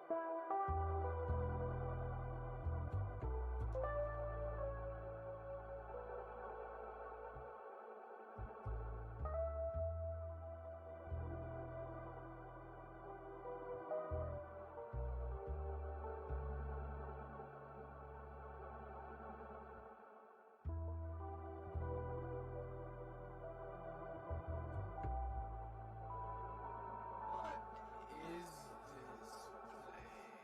What is this place?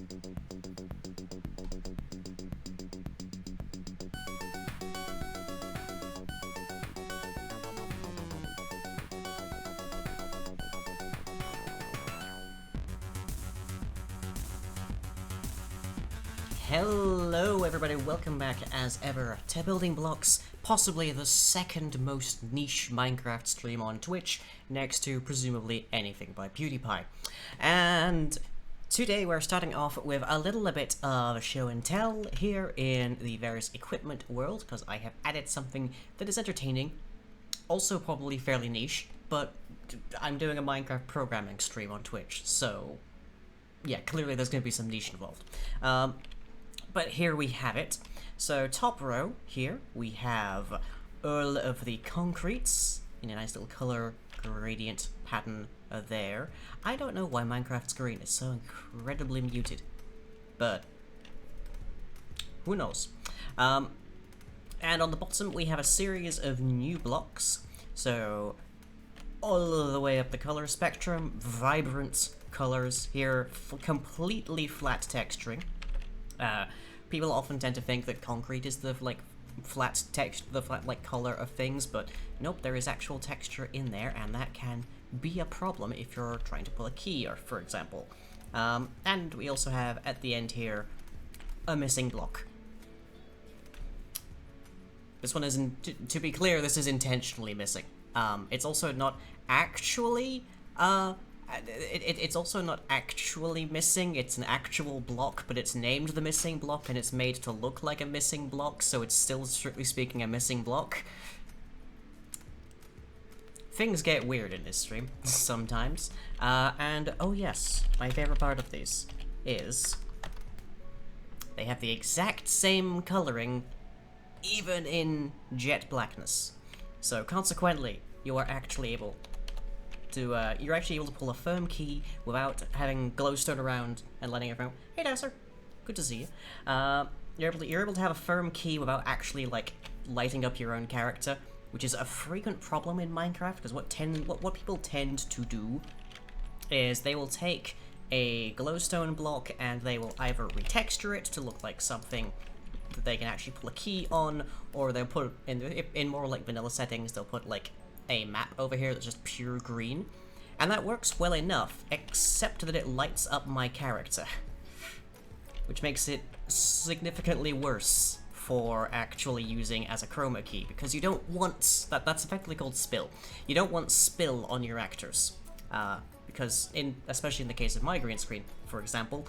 Hello everybody, welcome back as ever to Building Blocks, possibly the second most niche Minecraft stream on Twitch, next to presumably anything by PewDiePie. And today we're starting off with a little bit of show and tell here in the various equipment world, because I have added something that is entertaining, also probably fairly niche, but I'm doing a Minecraft programming stream on Twitch, so yeah, clearly there's going to be some niche involved. But here we have it. So top row here we have all of the concretes in a nice little color gradient pattern there. I don't know why Minecraft's green is so incredibly muted, but who knows. And on the bottom we have a series of new blocks. So all the way up the color spectrum, vibrant colors here, completely flat texturing. People often tend to think that concrete is the flat color of things, but nope, there is actual texture in there, and that can be a problem if you're trying to pull a key, or for example. And we also have at the end here a missing block. This one isn't. To be clear, this is intentionally missing. It's also not actually. It's also not actually missing, it's an actual block, but it's named the missing block and it's made to look like a missing block, so it's still, strictly speaking, a missing block. Things get weird in this stream, sometimes. And, oh yes, my favorite part of these is they have the exact same coloring, even in jet blackness. So, consequently, you are actually able to, you're actually able to pull a firm key without having glowstone around and letting everyone, hey Dasser, good to see you. You're able to have a firm key without actually, like, lighting up your own character, which is a frequent problem in Minecraft, because what people tend to do is they will take a glowstone block and they will either retexture it to look like something that they can actually pull a key on, or they'll put, in more like vanilla settings, they'll put, like, a map over here that's just pure green, and that works well enough, except that it lights up my character, which makes it significantly worse for actually using as a chroma key, because you don't want that's effectively called spill. You don't want spill on your actors, because especially in the case of my green screen, for example,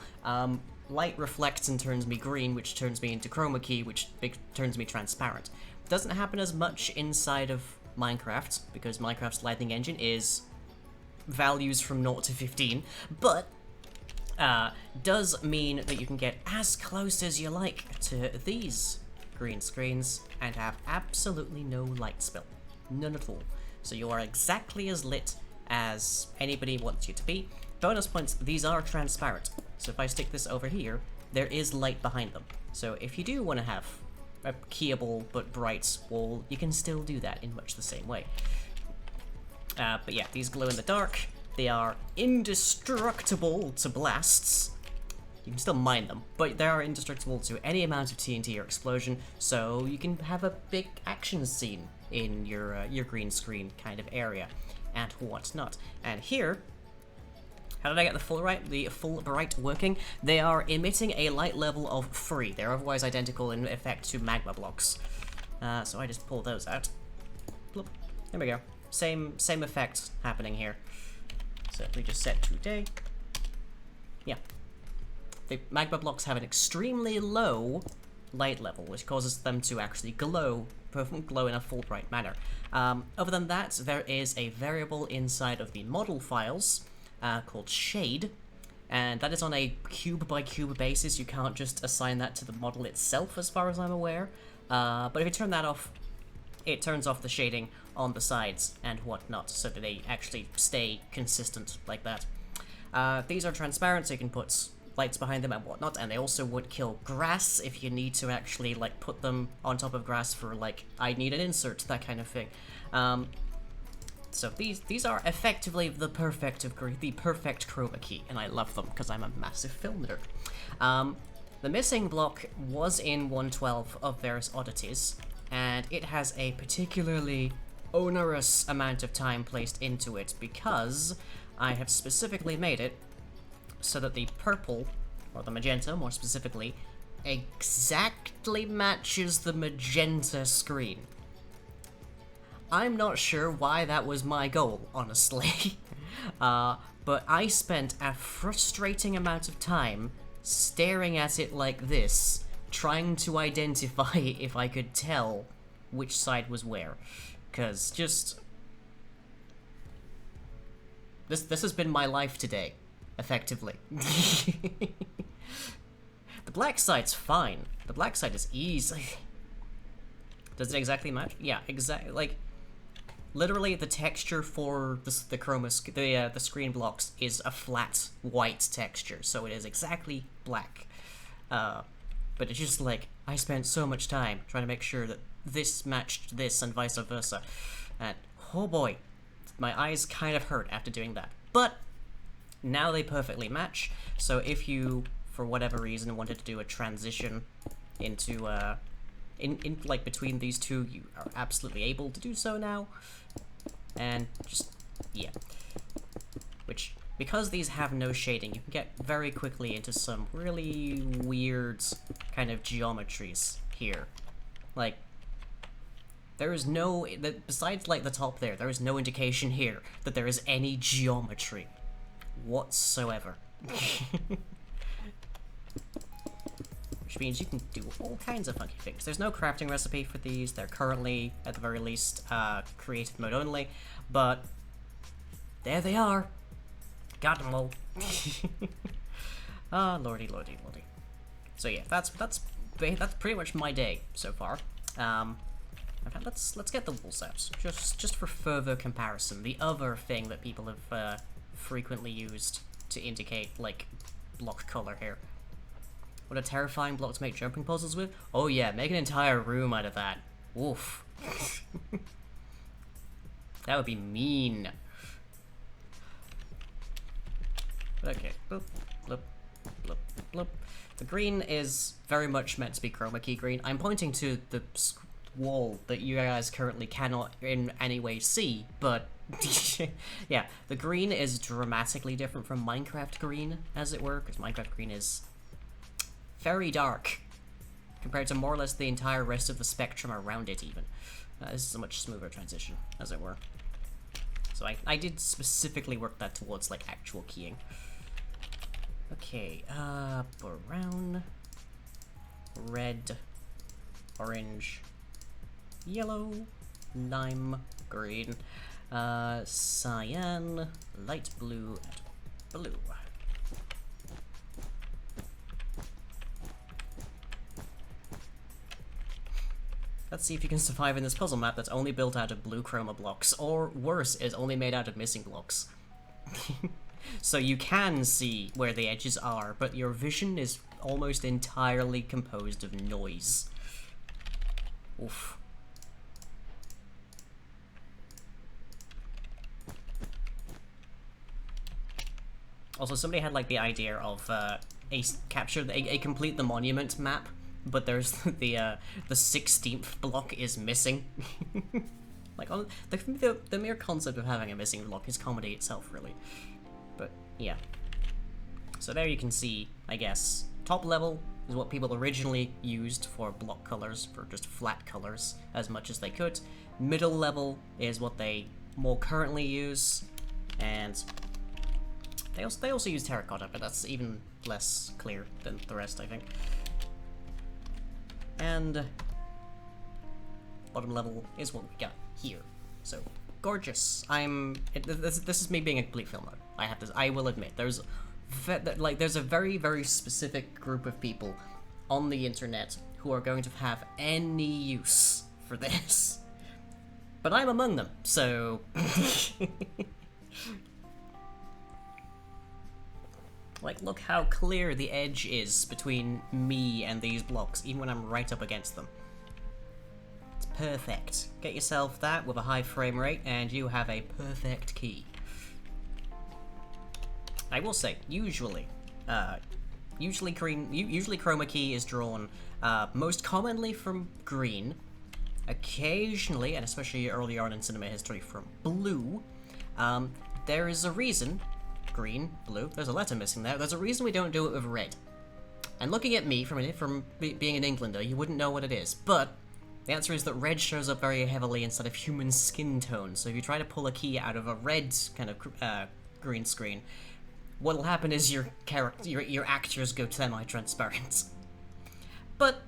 light reflects and turns me green, which turns me into chroma key, which turns me transparent. It doesn't happen as much inside of Minecraft, because Minecraft's lighting engine is values from 0 to 15, but does mean that you can get as close as you like to these green screens and have absolutely no light spill. None at all. So you are exactly as lit as anybody wants you to be. Bonus points, these are transparent. So if I stick this over here, there is light behind them. So if you do want to have a keyable but bright wall, you can still do that in much the same way. But yeah, these glow in the dark. They are indestructible to blasts. You can still mine them, but they are indestructible to any amount of TNT or explosion, so you can have a big action scene in your green screen kind of area and whatnot. And here, how did I get the full bright working? They are emitting a light level of 3. They're otherwise identical in effect to magma blocks. So I just pull those out. Bloop. There we go. Same effect happening here. So if we just set to day. Yeah. The magma blocks have an extremely low light level, which causes them to actually glow in a full bright manner. Other than that, there is a variable inside of the model files called shade, and that is on a cube by cube basis. You can't just assign that to the model itself, as far as I'm aware. But if you turn that off, it turns off the shading on the sides and whatnot, so that they actually stay consistent like that. These are transparent, so you can put lights behind them and whatnot, and they also would kill grass if you need to actually, like, put them on top of grass for, like, I need an insert, that kind of thing. So these are effectively the perfect chroma key, and I love them because I'm a massive film nerd. The missing block was in 112 of Various Oddities, and it has a particularly onerous amount of time placed into it because I have specifically made it so that the purple, or the magenta more specifically, exactly matches the magenta screen. I'm not sure why that was my goal, honestly. But I spent a frustrating amount of time staring at it like this, trying to identify if I could tell which side was where. Because just... This has been my life today, effectively. The black side's fine. The black side is easy. Does it exactly match? Yeah, exactly. Like, literally, the texture for the screen blocks is a flat white texture, so it is exactly black. But it's just like, I spent so much time trying to make sure that this matched this and vice versa. And, oh boy, my eyes kind of hurt after doing that. But, now they perfectly match, so if you, for whatever reason, wanted to do a transition into, like, between these two, you are absolutely able to do so now. And just, yeah. Which, because these have no shading, you can get very quickly into some really weird kind of geometries here. Like, there is no, besides, like, the top there is no indication here that there is any geometry whatsoever. Which means you can do all kinds of funky things. There's no crafting recipe for these. They're currently, at the very least, creative mode only, but there they are. Got them all. Ah, lordy, lordy, lordy. So yeah, that's pretty much my day so far. In fact, let's get the walls out, just for further comparison. The other thing that people have frequently used to indicate, like, block color here. What a terrifying block to make jumping puzzles with. Oh yeah, make an entire room out of that. Oof. That would be mean. Okay, bloop, bloop, bloop, bloop. The green is very much meant to be chroma key green. I'm pointing to the wall that you guys currently cannot in any way see, but yeah, the green is dramatically different from Minecraft green, as it were, because Minecraft green is very dark compared to more or less the entire rest of the spectrum around it even. This is a much smoother transition, as it were. So I did specifically work that towards, like, actual keying. Okay, brown, red, orange, yellow, lime, green, cyan, light blue, and blue. Let's see if you can survive in this puzzle map that's only built out of blue chroma blocks, or worse, is only made out of missing blocks. So you can see where the edges are, but your vision is almost entirely composed of noise. Oof. Also, somebody had, like, the idea of a complete the monument map, but there's the 16th block is missing. Like, the mere concept of having a missing block is comedy itself, really. But yeah. So there you can see, I guess, top level is what people originally used for block colors, for just flat colors, as much as they could. Middle level is what they more currently use, and they also use terracotta, but that's even less clear than the rest, I think. And bottom level is what we got here. So gorgeous. This is me being a complete film nerd. I will admit, there's a very, very specific group of people on the internet who are going to have any use for this. But I'm among them, so like, look how clear the edge is between me and these blocks, even when I'm right up against them. It's Perfect. Get yourself that with a high frame rate, and you have a perfect key. I will say, usually chroma key is drawn most commonly from green, occasionally, and especially early on in cinema history, from blue. There is a reason, green, blue, there's a letter missing there, there's a reason we don't do it with red. And looking at me from being an Englander, you wouldn't know what it is, but the answer is that red shows up very heavily instead of human skin tone, so if you try to pull a key out of a red kind of green screen, what'll happen is your actors go semi-transparent. But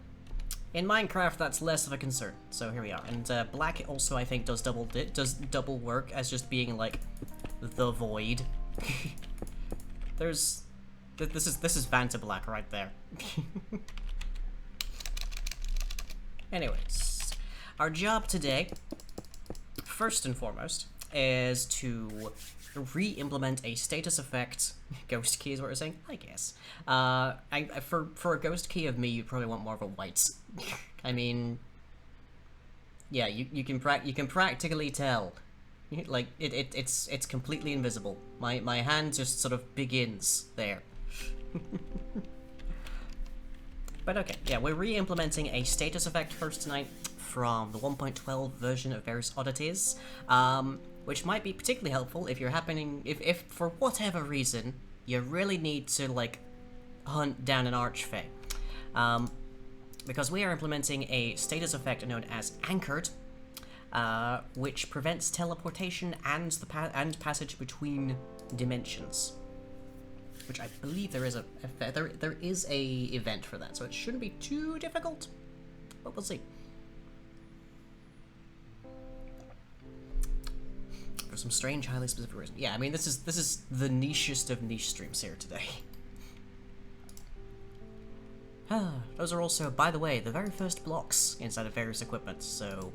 in Minecraft, that's less of a concern. So here we are. And black also, I think, does double work as just being like the void. This is Vanta Black right there. Anyways, our job today, first and foremost, is to re-implement a status effect. Ghost key is what we're saying, I guess. For a ghost key of me, you'd probably want more of a white. I mean, yeah, you can practically tell, like it's completely invisible. My hand just sort of begins there. But okay, yeah, we're re-implementing a status effect first tonight from the 1.12 version of Various Oddities, which might be particularly helpful if you're if for whatever reason you really need to like hunt down an archfey, because we are implementing a status effect known as Anchored, which prevents teleportation and passage between dimensions. Which I believe there is there is a event for that, so it shouldn't be too difficult, but we'll see. For some strange, highly specific reason. Yeah, I mean this is the nichest of niche streams here today. Those are also, by the way, the very first blocks inside of various equipment, so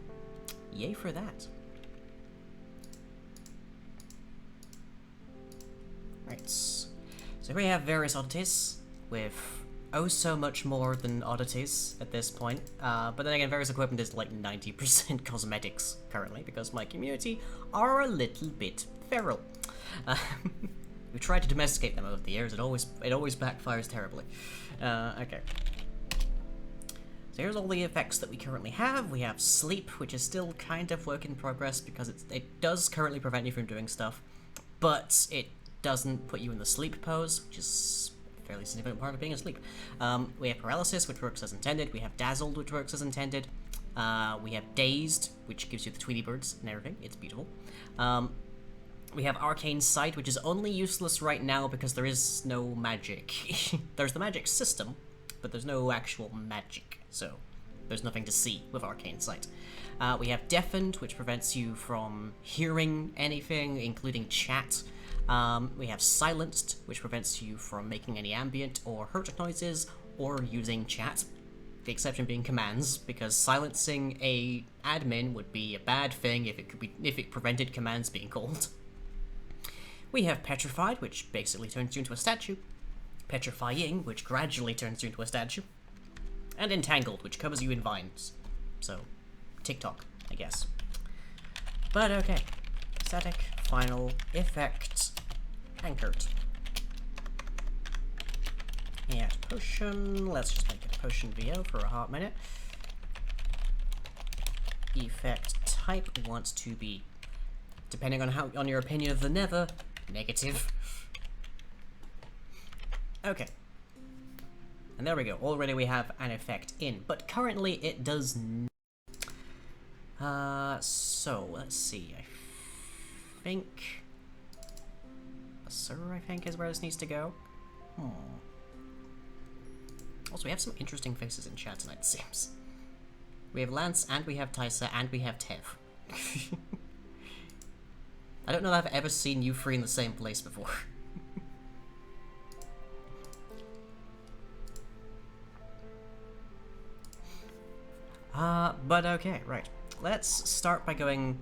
yay for that. Right. So here we have Various Oddities, with oh so much more than oddities at this point, but then again, Various Equipment is like 90% cosmetics currently, because my community are a little bit feral. We tried to domesticate them over the years, it always backfires terribly. Okay. So here's all the effects that we currently have. We have Sleep, which is still kind of work in progress, because it does currently prevent you from doing stuff, but it doesn't put you in the sleep pose, which is a fairly significant part of being asleep. We have Paralysis, which works as intended. We have Dazzled, which works as intended. We have Dazed, which gives you the Tweety Birds and everything. It's beautiful. We have Arcane Sight, which is only useless right now because there is no magic. There's the magic system, but there's no actual magic, so there's nothing to see with Arcane Sight. We have Deafened, which prevents you from hearing anything, including chat. We have Silenced, which prevents you from making any ambient or hurt noises or using chat. The exception being commands, because silencing a admin would be a bad thing if it prevented commands being called. We have Petrified, which basically turns you into a statue. Petrifying, which gradually turns you into a statue. And Entangled, which covers you in vines. So, TikTok, I guess. But okay. Static, final, effect, Anchored. Yeah, potion. Let's just make it a potion VO for a hot minute. Effect type wants to be, depending on your opinion of the Nether, negative. Okay. And there we go. Already we have an effect in, but currently it does so let's see. I think a server, I think, is where this needs to go. Also, we have some interesting faces in chat tonight, it seems. We have Lance, and we have Tysa, and we have Tev. I don't know that I've ever seen you three in the same place before. But okay, right. Let's start by going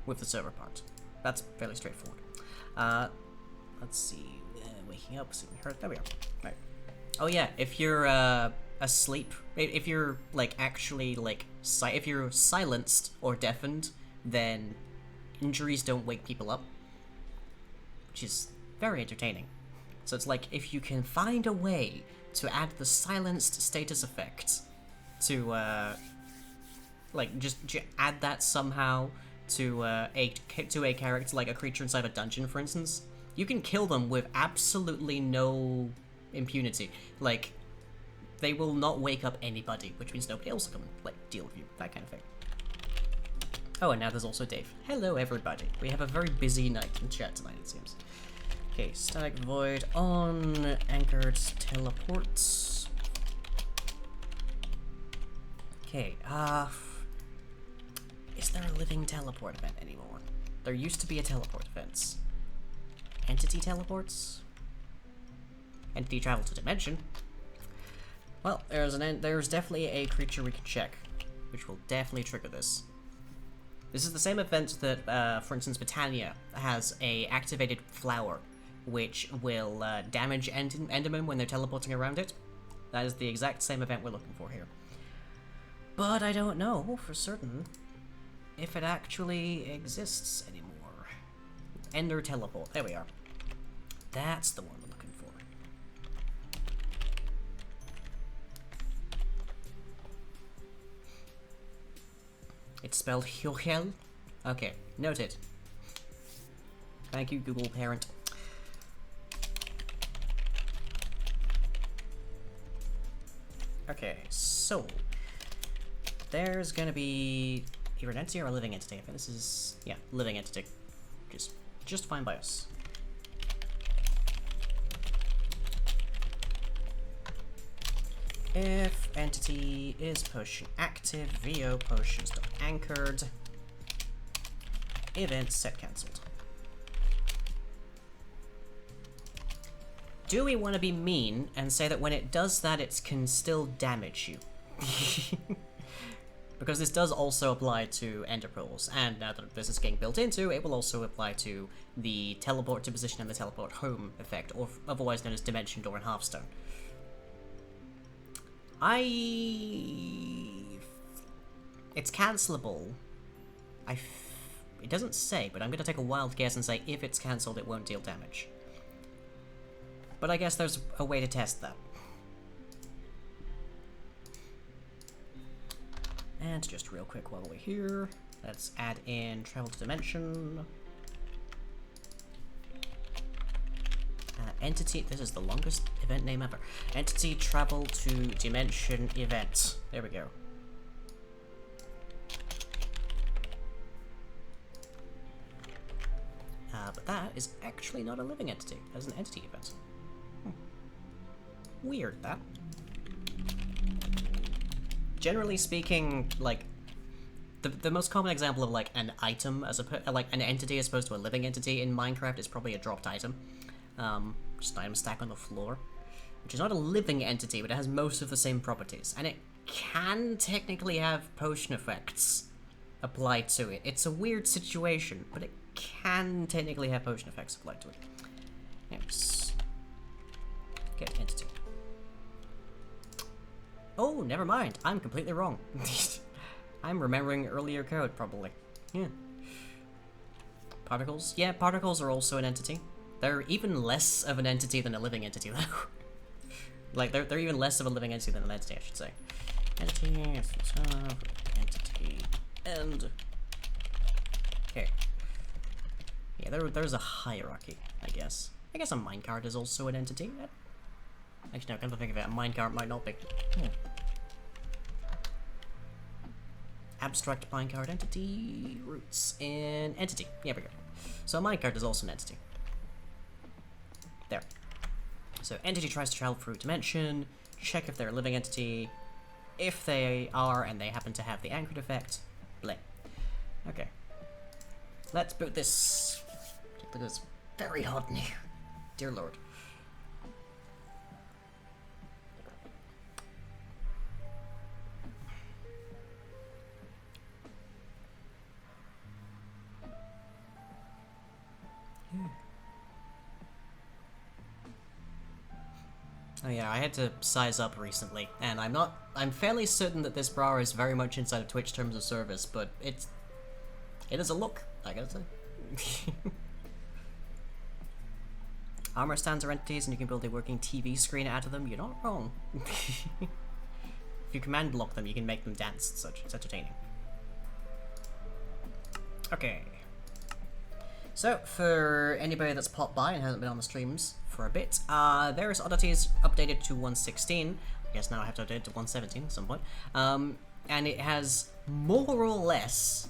with the server part. That's fairly straightforward. Let's see. Waking up, sleeping hurt. There we are. Right. Oh yeah, if you're asleep, if you're like actually like if you're silenced or deafened, then injuries don't wake people up, which is very entertaining. So it's like if you can find a way to add the silenced status effect to like just add that somehow to a character, like a creature inside a dungeon, for instance, you can kill them with absolutely no impunity. Like, they will not wake up anybody, which means nobody else will come and like deal with you, that kind of thing. Oh, and now there's also Dave. Hello, everybody. We have a very busy night in chat tonight, it seems. Okay, Static Void on, Anchored Teleports. Okay, is there a living teleport event anymore? There used to be a teleport event. Entity teleports? Entity travel to dimension? Well, there's definitely a creature we can check, which will definitely trigger this. This is the same event that, for instance, Britannia has a activated flower, which will damage Endermen when they're teleporting around it. That is the exact same event we're looking for here. But I don't know for certain if it actually exists anymore. Ender teleport. There we are. That's the one we're looking for. It's spelled Hyohel. Okay, noted. Thank you, Google Parent. Okay, so there's gonna be either an entity or a living entity. I think this is, yeah, living entity. Just fine by us. If entity is potion active, VO potions.anchored, event set cancelled. Do we want to be mean and say that when it does that, it can still damage you? Because this does also apply to ender pearls, and now that this is getting built into, it will also apply to the teleport to position and the teleport home effect, or otherwise known as Dimension Door and Hearthstone. It's cancelable. It doesn't say, but I'm going to take a wild guess and say if it's cancelled, it won't deal damage. But I guess there's a way to test that. And just real quick while we're here, let's add in Travel to Dimension. Entity, this is the longest event name ever. Entity Travel to Dimension Event. There we go. But that is actually not a living entity. That is an entity event. Weird, that. Generally speaking, like, the most common example of, like, an item like, an entity as opposed to a living entity in Minecraft is probably a dropped item. Just an item stack on the floor. Which is not a living entity, but it has most of the same properties. And it can technically have potion effects applied to it. It's a weird situation, but it can technically have potion effects applied to it. Yes. Get entity. Oh, never mind. I'm completely wrong. I'm remembering earlier code, probably. Yeah. Particles? Yeah, particles are also an entity. They're even less of an entity than a living entity, though. Like, they're even less of a living entity than an entity, I should say. Entity, entity, and... Okay. Yeah, there's a hierarchy, I guess. I guess a minecart is also an entity. Actually, no, come to think of it, a minecart might not be. Abstract minecart entity, roots in entity. Yeah, we go. So a minecart is also an entity. There. So entity tries to travel through dimension, check if they're a living entity. If they are and they happen to have the anchored effect, bleh. Okay. Let's boot this. Look, it's very hot in here. Dear Lord. Oh yeah, I had to size up recently, and I'm fairly certain that this bra is very much inside of Twitch terms of service, but it is a look, I gotta say. Armor stands are entities and you can build a working TV screen out of them. You're not wrong. If you command block them, you can make them dance and such. It's entertaining. Okay. So, for anybody that's popped by and hasn't been on the streams for a bit, Various Oddities updated to 116. I guess now I have to update it to 117 at some point. And it has more or less,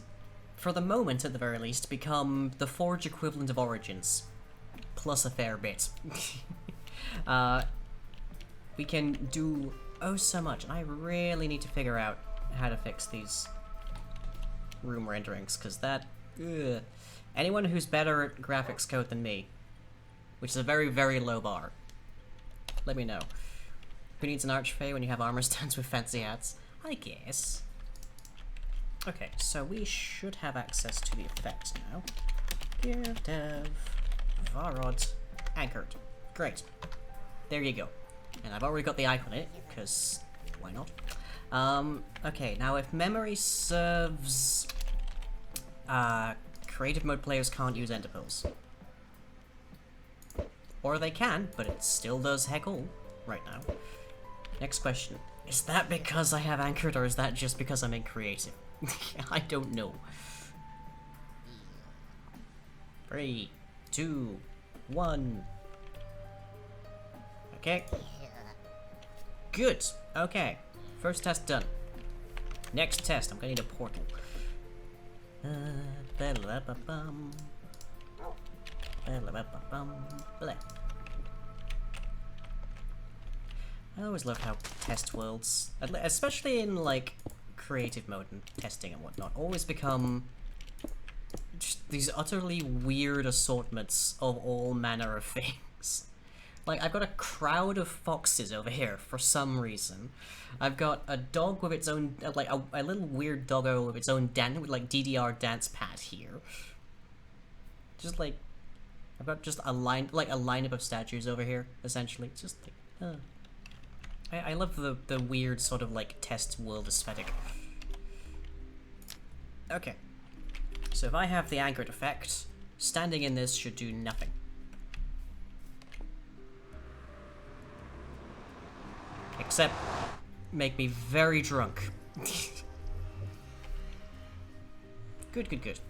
for the moment at the very least, become the Forge equivalent of Origins. Plus a fair bit. We can do oh so much, and I really need to figure out how to fix these room renderings, because that... Ugh. Anyone who's better at graphics code than me, which is a very, very low bar, let me know. Who needs an archfey when you have armor stands with fancy hats? I guess. Okay, so we should have access to the effect now. Give dev Varod anchored. Great. There you go. And I've already got the icon in it, because why not? Okay, now if memory serves, creative mode players can't use ender pearls. Or they can, but it still does heck all right now. Next question. Is that because I have anchored, or is that just because I'm in creative? I don't know. 3, 2, 1. Okay. Good. Okay. First test done. Next test. I'm gonna need a portal. I always love how test worlds, especially in like creative mode and testing and whatnot, always become just these utterly weird assortments of all manner of things. Like, I've got a crowd of foxes over here for some reason. I've got a dog with its own, like, a little weird doggo with its own with, like, DDR dance pad here. Just, like, I've got just a lineup of statues over here, essentially. It's just, like, I love the weird sort of, like, test world aesthetic. Okay. So if I have the anchored effect, standing in this should do nothing. Except make me very drunk. Good, good, good.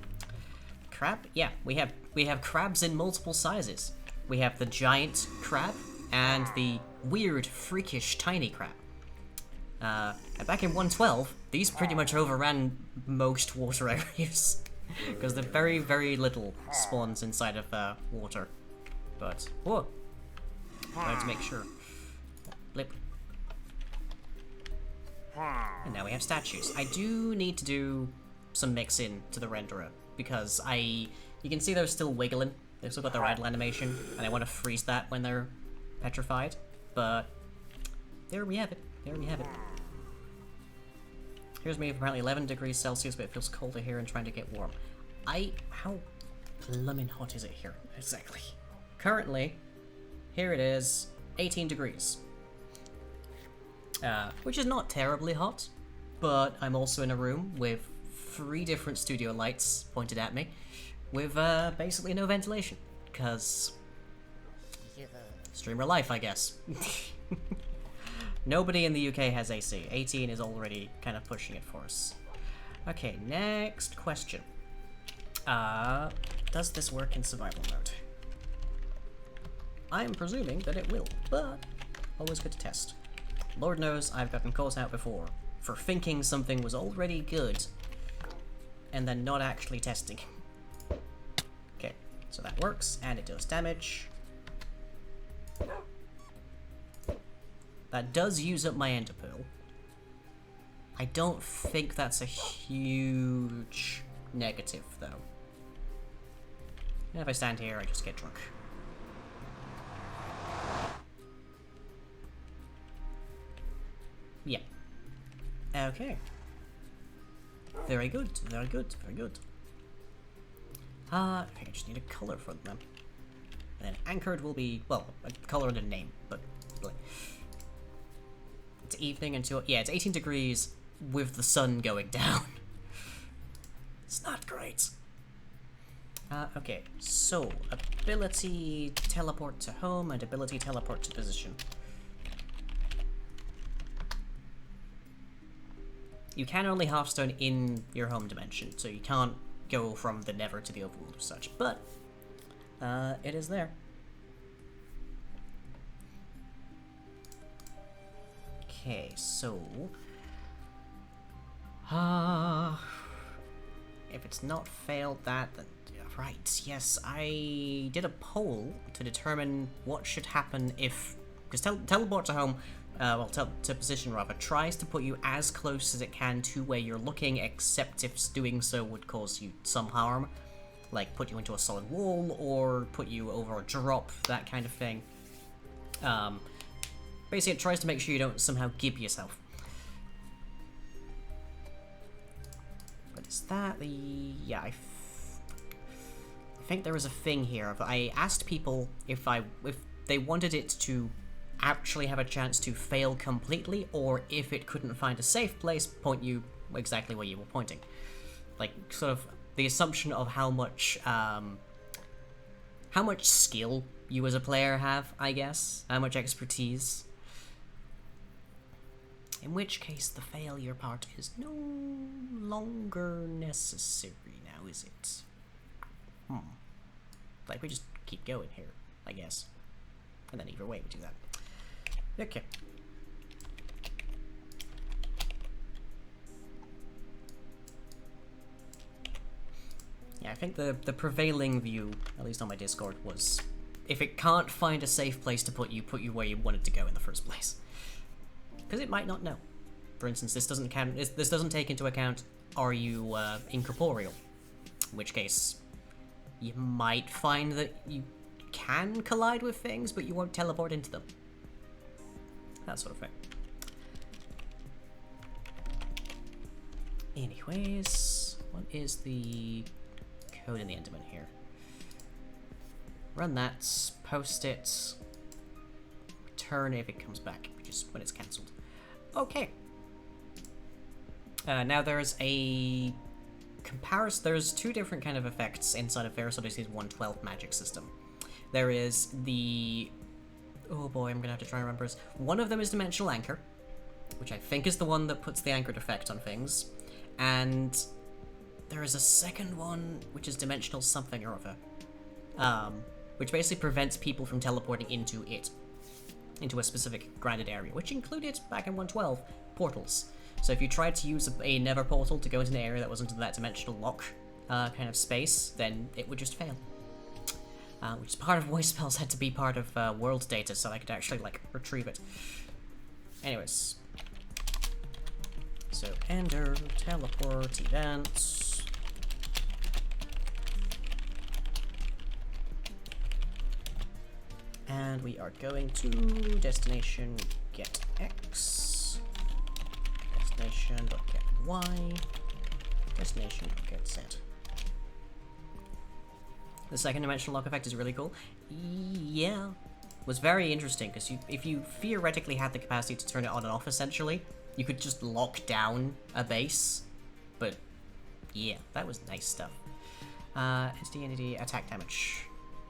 Crab? Yeah, we have crabs in multiple sizes. We have the giant crab and the weird, freakish, tiny crab. And back in 112, these pretty much overran most water areas. Because they're very, very little spawns inside of water. But, whoa. I have to make sure. Blip. And now we have statues. I do need to do some mix-in to the renderer, because you can see they're still wiggling. They've still got their idle animation, and I want to freeze that when they're petrified. But there we have it. There we have it. Here's me with apparently 11 degrees Celsius, but it feels colder here and trying to get warm. How blooming hot is it here, exactly? Currently, here it is, 18 degrees. Which is not terribly hot, but I'm also in a room with 3 different studio lights pointed at me, with basically no ventilation, because streamer life, I guess. Nobody in the UK has AC. 18 is already kind of pushing it for us. Okay, next question. Does this work in survival mode? I am presuming that it will, but always good to test. Lord knows I've gotten calls out before for thinking something was already good and then not actually testing. Okay, so that works, and it does damage. That does use up my ender pearl. I don't think that's a huge negative, though. And if I stand here, I just get drunk. Yeah. Okay. Very good, very good, very good. I think I just need a color for them. And then anchored will be, well, a color and a name, but probably. It's evening until... Yeah, it's 18 degrees with the sun going down. It's not great. Okay, so ability teleport to home and ability teleport to position. You can only Hearthstone in your home dimension, so you can't go from the Nether to the Overworld or such, but it is there. Okay, so if it's not failed that, then right, yes, I did a poll to determine what should happen if, because teleport to home, to position rather, tries to put you as close as it can to where you're looking, except if doing so would cause you some harm, like put you into a solid wall or put you over a drop, that kind of thing. Basically, it tries to make sure you don't somehow gib yourself. But is that the... yeah, I think there was a thing here. I asked people if they wanted it to actually have a chance to fail completely, or if it couldn't find a safe place, point you exactly where you were pointing. Like, sort of the assumption of how much skill you as a player have, I guess. How much expertise. In which case, the failure part is no longer necessary now, is it? Like, we just keep going here, I guess. And then either way, we do that. Okay. Yeah, I think the prevailing view, at least on my Discord, was if it can't find a safe place to put you where you wanted to go in the first place. Because it might not know. For instance, this doesn't count. This doesn't take into account, are you incorporeal? In which case, you might find that you can collide with things, but you won't teleport into them. That sort of thing. Anyways, what is the code in the Enderman here? Run that, post it, return if it comes back, which is when it's cancelled. Okay. Now there's a comparison. There's two different kind of effects inside of Varus Odyssey's 112 magic system. There is the... oh boy, I'm gonna have to try and remember this. One of them is Dimensional Anchor, which I think is the one that puts the anchored effect on things. And there is a second one, which is Dimensional something or other. Which basically prevents people from teleporting into it. Into a specific granted area, which included, back in 112, portals. So if you tried to use a nether portal to go into an area that wasn't that dimensional lock kind of space, then it would just fail. Which is part of why spells had to be part of world data, so I could actually, like, retrieve it. Anyways. So, enter, teleport, events. And we are going to destination get X, destination.get Y, destination.get Z. The second dimensional lock effect is really cool. Yeah. Was very interesting, because if you theoretically had the capacity to turn it on and off, essentially, you could just lock down a base. But, yeah, that was nice stuff. Entity, attack damage.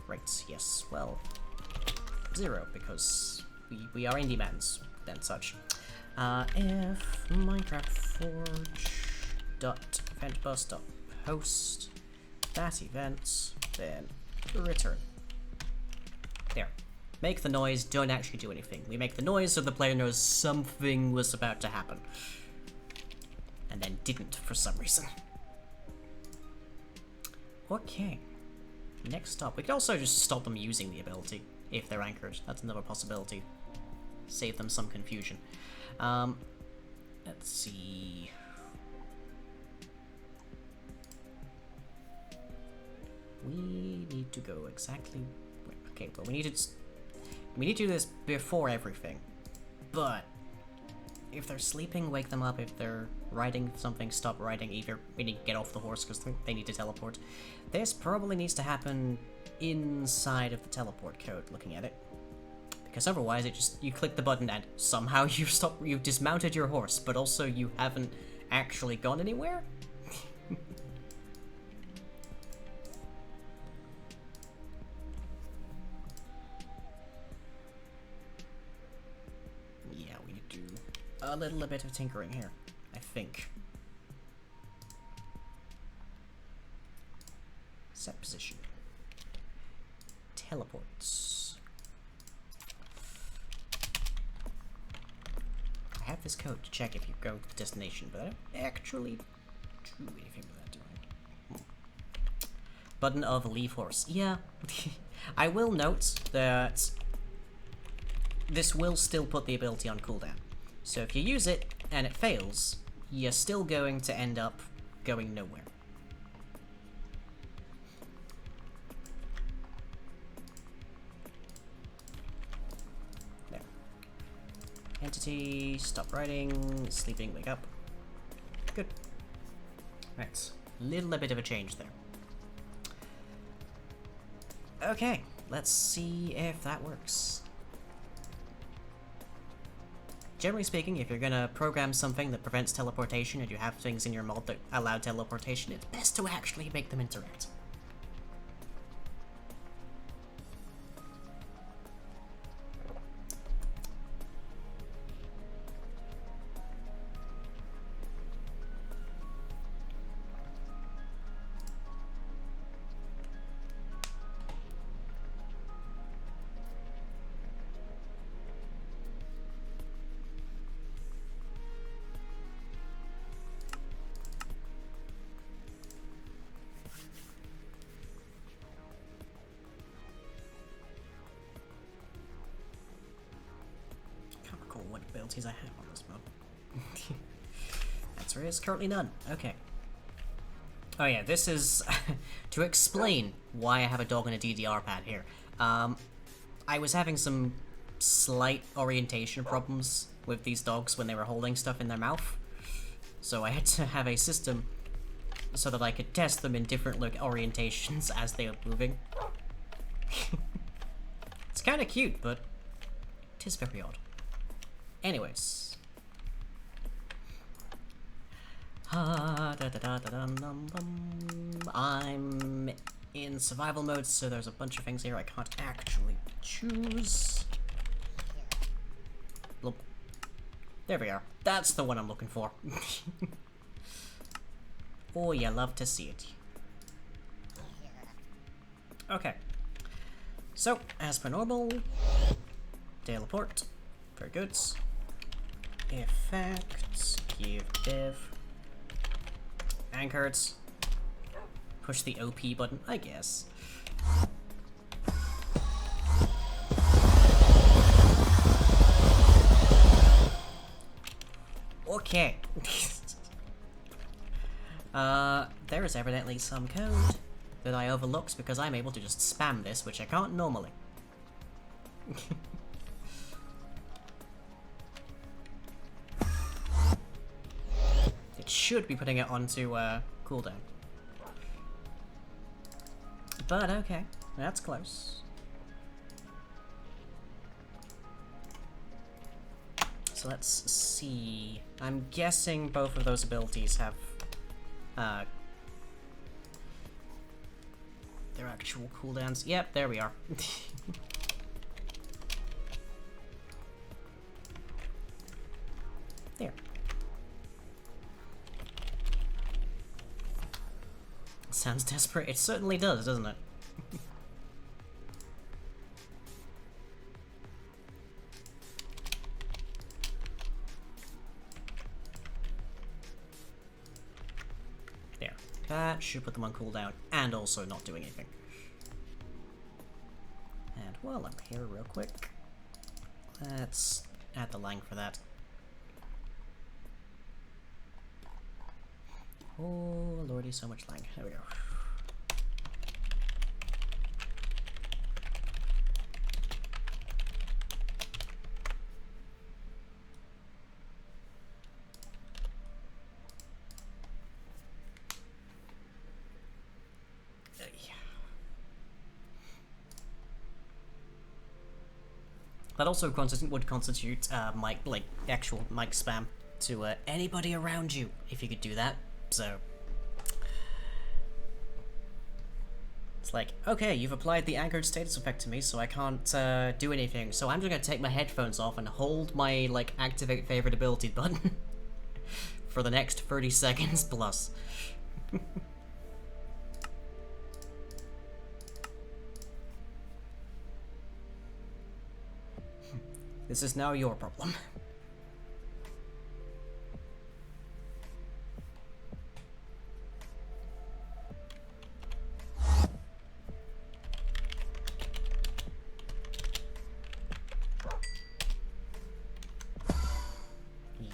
Right, yes, well, 0, because we are indie mans and such. If Minecraft Forge dot event bus dot host that event, then return. There. Make the noise, don't actually do anything. We make the noise so the player knows something was about to happen. And then didn't for some reason. Okay. Next up, we could also just stop them using the ability if they're anchored. That's another possibility. Save them some confusion. Let's see. We need to go exactly... okay, well, we need to do this before everything. But if they're sleeping, wake them up. If they're riding something, stop riding. Either we need to get off the horse because they need to teleport. This probably needs to happen inside of the teleport code, looking at it. Because otherwise, you click the button and somehow you've dismounted your horse, but also you haven't actually gone anywhere? Yeah, we need to do a little bit of tinkering here, I think. Set position. Teleports. I have this code to check if you go to the destination, but I don't actually do anything with that, do I? Button of leave horse. Yeah. I will note that this will still put the ability on cooldown. So if you use it and it fails, you're still going to end up going nowhere. There. Entity, stop writing, sleeping, wake up. Good. Right. Little bit of a change there. Okay, let's see if that works. Generally speaking, if you're gonna program something that prevents teleportation and you have things in your mod that allow teleportation, it's best to actually make them interact. What abilities I have on this mod. Answer is currently none. Okay. Oh yeah, this is to explain why I have a dog and a DDR pad here. I was having some slight orientation problems with these dogs when they were holding stuff in their mouth, so I had to have a system so that I could test them in different orientations as they were moving. It's kind of cute, but it is very odd. Anyways. I'm in survival mode, so there's a bunch of things here I can't actually choose. Bloop. There we are. That's the one I'm looking for. Oh, you love to see it. Okay. So, as per normal, teleport. Very good. Effects, give div, anchored, push the OP button, I guess. Okay. There is evidently some code that I overlooked because I'm able to just spam this, which I can't normally. It should be putting it onto cooldown. But okay, that's close. So let's see. I'm guessing both of those abilities have their actual cooldowns. Yep, there we are. There. Sounds desperate. It certainly does, doesn't it? There. That should put them on cooldown and also not doing anything. And while I'm here real quick, let's add the lang for that. Oh lordy, so much lang. There we go. that also would constitute like actual mic spam to anybody around you if you could do that. So it's like, okay, you've applied the anchored status effect to me, so I can't do anything. So I'm just gonna take my headphones off and hold my like activate favorite ability button for the next 30 seconds plus. This is now your problem.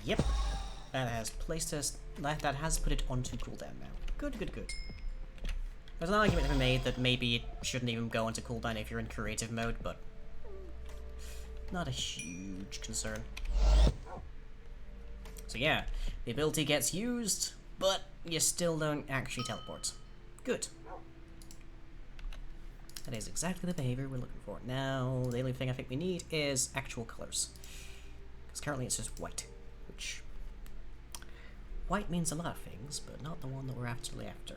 Yep. That has placed us. That has put it onto cooldown now. Good, good, good. There's an argument to be made that maybe it shouldn't even go into cooldown if you're in creative mode, but not a huge concern. So yeah, the ability gets used, but you still don't actually teleport. Good. That is exactly the behavior we're looking for. Now, the only thing I think we need is actual colors. Because currently it's just white, which... white means a lot of things, but not the one that we're actually after.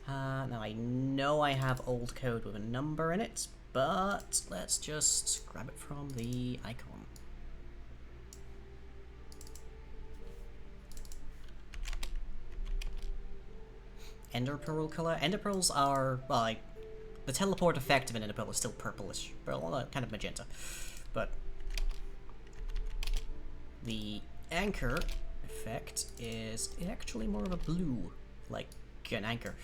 Now I know I have old code with a number in it, but let's just grab it from the icon. Ender pearl color. Ender pearls are, well, like, the teleport effect of an ender pearl is still purplish, well, kind of magenta, but the anchor effect is actually more of a blue, like an anchor.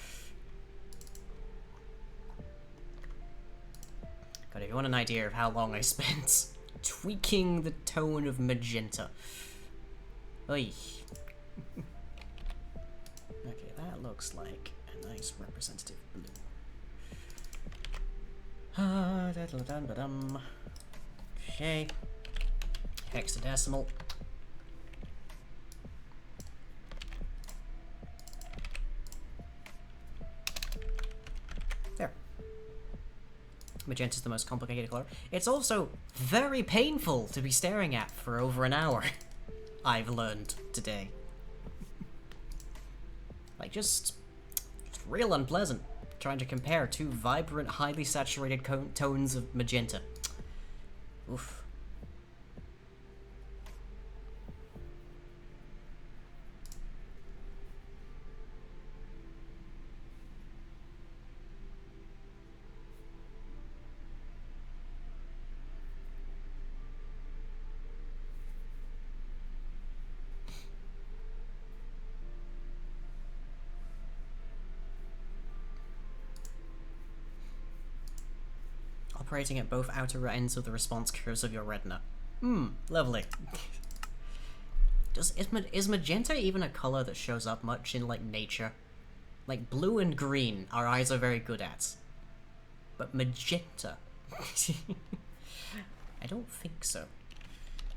God, if you want an idea of how long I spent tweaking the tone of magenta. Oy. Okay, that looks like a nice representative blue. Okay. Hexadecimal. There. Magenta's the most complicated color. It's also very painful to be staring at for over an hour. I've learned today. Like, just real unpleasant trying to compare two vibrant, highly saturated tones of magenta. Oof. Operating at both outer ends of the response curves of your retina. Lovely. Is magenta even a color that shows up much in, like, nature? Like, blue and green, our eyes are very good at. But magenta? I don't think so.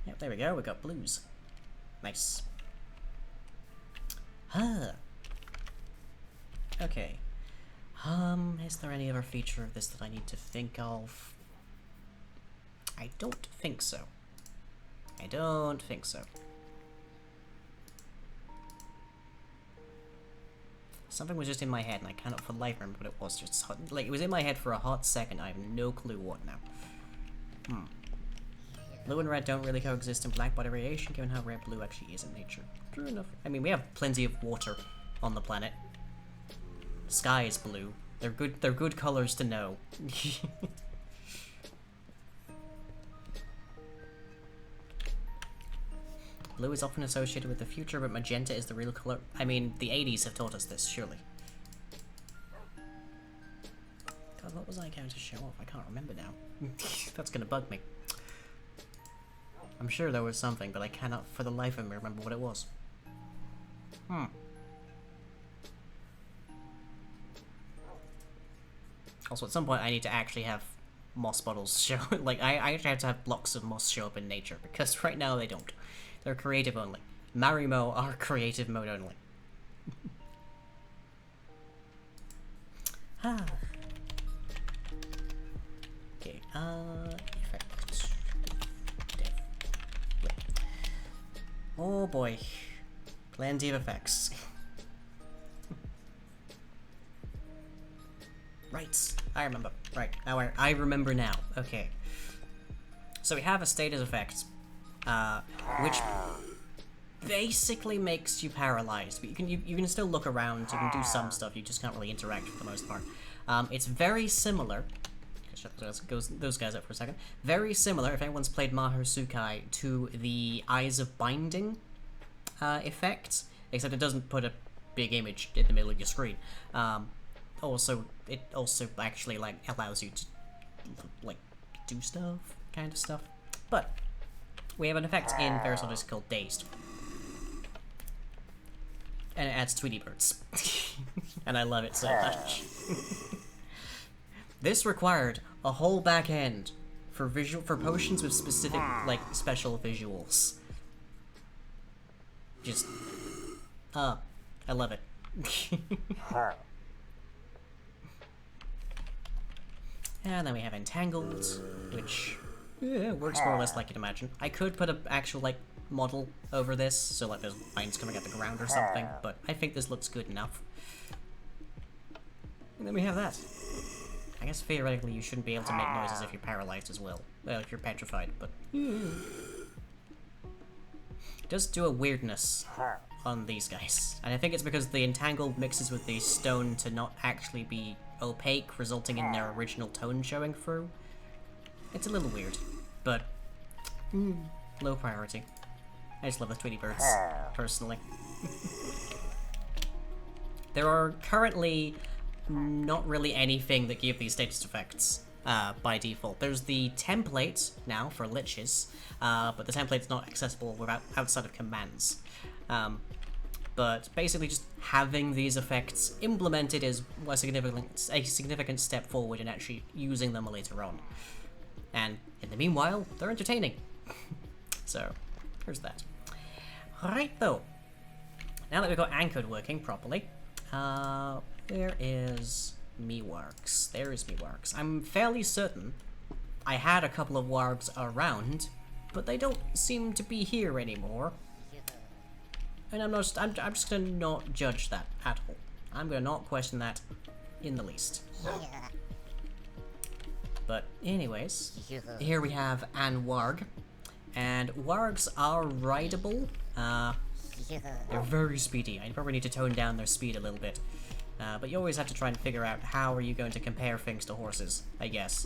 Yep, there we go, we got blues. Nice. Huh. Okay. Is there any other feature of this that I need to think of? I don't think so. I don't think so. Something was just in my head and I cannot for the life remember what it was. Just like, it was in my head for a hot second. I have no clue what now. Blue and red don't really coexist in black body radiation, given how rare blue actually is in nature. True enough. I mean, we have plenty of water on the planet. Sky is blue. They're good colors to know. Blue is often associated with the future, but magenta is the real color. I mean, the 80s have taught us this, surely. God, what was I going to show off? I can't remember now. That's gonna bug me. I'm sure there was something, but I cannot for the life of me remember what it was. Also, at some point, I need to actually have moss bottles show. Like, I actually have to have blocks of moss show up in nature, because right now they don't. They're creative only. Marimo are creative mode only. Okay, Oh boy. Plenty of effects. Right, I remember. Right, now I remember now. Okay. So we have a status effect, which basically makes you paralyzed, but you can still look around, you can do some stuff, you just can't really interact for the most part. It's very similar. Shut those guys up for a second. Very similar, if anyone's played Mahou Sukai, to the Eyes of Binding effect, except it doesn't put a big image in the middle of your screen. It also actually like allows you to like do stuff, kind of stuff. But we have an effect in Ferris Wheel called Dazed, and it adds Tweety Birds, and I love it so much. This required a whole back end for potions with specific like special visuals. Just I love it. And then we have Entangled, which works more or less like you'd imagine. I could put an actual like model over this, so like there's vines coming out the ground or something, but I think this looks good enough. And then we have that. I guess theoretically you shouldn't be able to make noises if you're paralyzed as well. Well, if you're petrified, but it does do a weirdness on these guys. And I think it's because the Entangled mixes with the stone to not actually be opaque, resulting in their original tone showing through. It's a little weird, but low priority. I just love the Tweety Birds, personally. There are currently not really anything that give these status effects by default. There's the template now for liches, but the template's not accessible without outside of commands. But basically just having these effects implemented is a significant step forward in actually using them later on. And in the meanwhile, they're entertaining. So, there's that. Right though, now that we've got Anchored working properly, where is Wargs? There is Wargs. I'm fairly certain I had a couple of Wargs around, but they don't seem to be here anymore. And I'm just gonna not judge that at all. I'm gonna not question that in the least. But anyways, here we have an Warg, and Wargs are rideable. They're very speedy. I probably need to tone down their speed a little bit. But you always have to try and figure out how are you going to compare things to horses, I guess.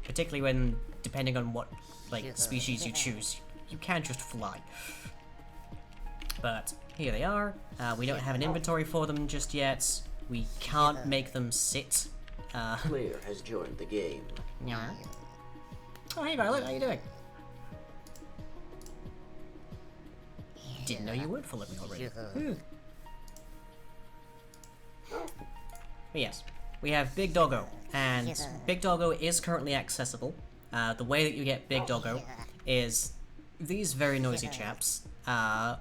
Particularly when, depending on what like species you choose, you can't just fly. But here they are. We don't have an inventory for them just yet. We can't make them sit. Player has joined the game. Yeah. Oh, hey Violet, how you doing? Didn't know you would follow me already. But yes, we have Big Doggo, and Big Doggo is currently accessible. The way that you get Big Doggo is these very noisy chaps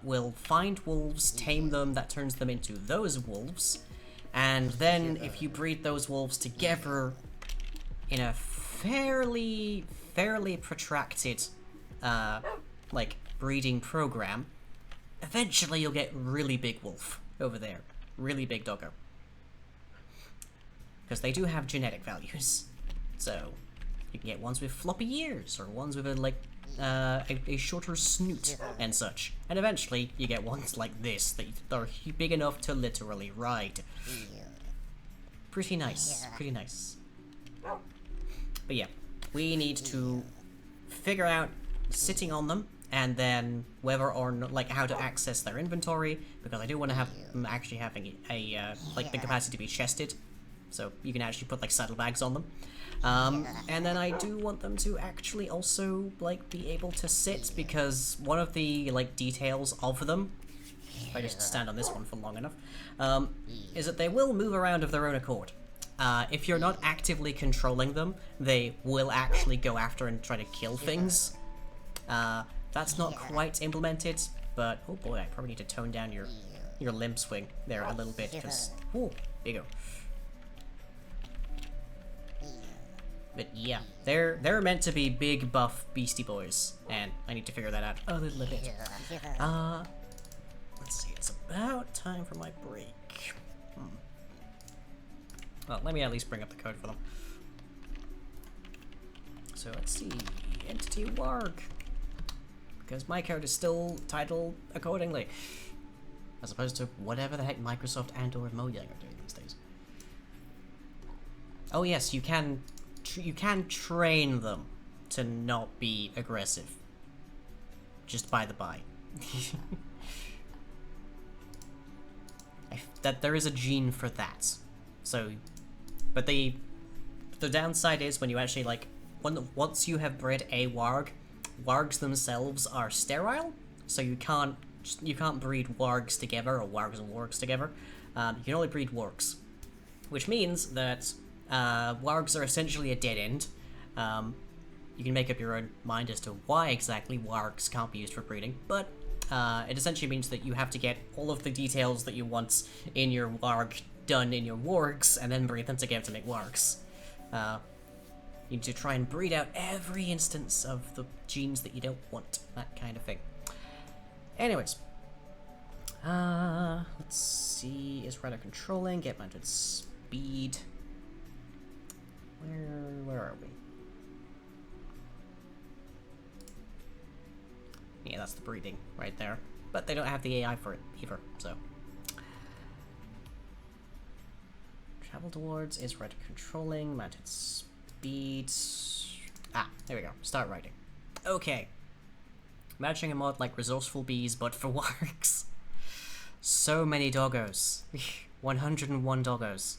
will find wolves, tame them, that turns them into those wolves, and then if you breed those wolves together in a fairly protracted like breeding program, eventually you'll get really big wolf over there, really big doggo. Because they do have genetic values. So you can get ones with floppy ears, or ones with a like a shorter snoot and such. And eventually you get ones like this that are big enough to literally ride. Pretty nice, pretty nice. But yeah, we need to figure out sitting on them, and then whether or not, like, how to access their inventory, because I do want to have them actually having a like the capacity to be chested, so you can actually put like saddlebags on them. And then I do want them to actually also like be able to sit, because one of the like details of them, if I just stand on this one for long enough, is that they will move around of their own accord. If you're not actively controlling them, they will actually go after and try to kill things. That's not quite implemented, but oh boy, I probably need to tone down your limb swing there a little bit, because, ooh, there you go. But yeah, they're meant to be big, buff, beastie boys, and I need to figure that out a little bit. Let's see, it's about time for my break. Well, let me at least bring up the code for them. So let's see, Entity Warg, because my code is still titled accordingly, as opposed to whatever the heck Microsoft and/or Mojang are doing these days. Oh yes, you can train them to not be aggressive. Just by the by. That there is a gene for that. So, but the downside is when you actually like once you have bred a warg, wargs themselves are sterile, so you can't breed wargs together or wargs and wargs together. You can only breed wargs, which means that wargs are essentially a dead end. You can make up your own mind as to why exactly wargs can't be used for breeding, but it essentially means that you have to get all of the details that you want in your warg done in your wargs, and then breed them together to make wargs. You need to try and breed out every instance of the genes that you don't want, that kind of thing. Anyways, let's see, is radar controlling, get mounted speed. Where are we? Yeah, that's the breeding right there. But they don't have the AI for it either, so. Travel towards is radar controlling, mounted speed. Ah, there we go. Start writing. Okay. Imagining a mod like Resourceful Bees, but for wargs. So many doggos. 101 doggos.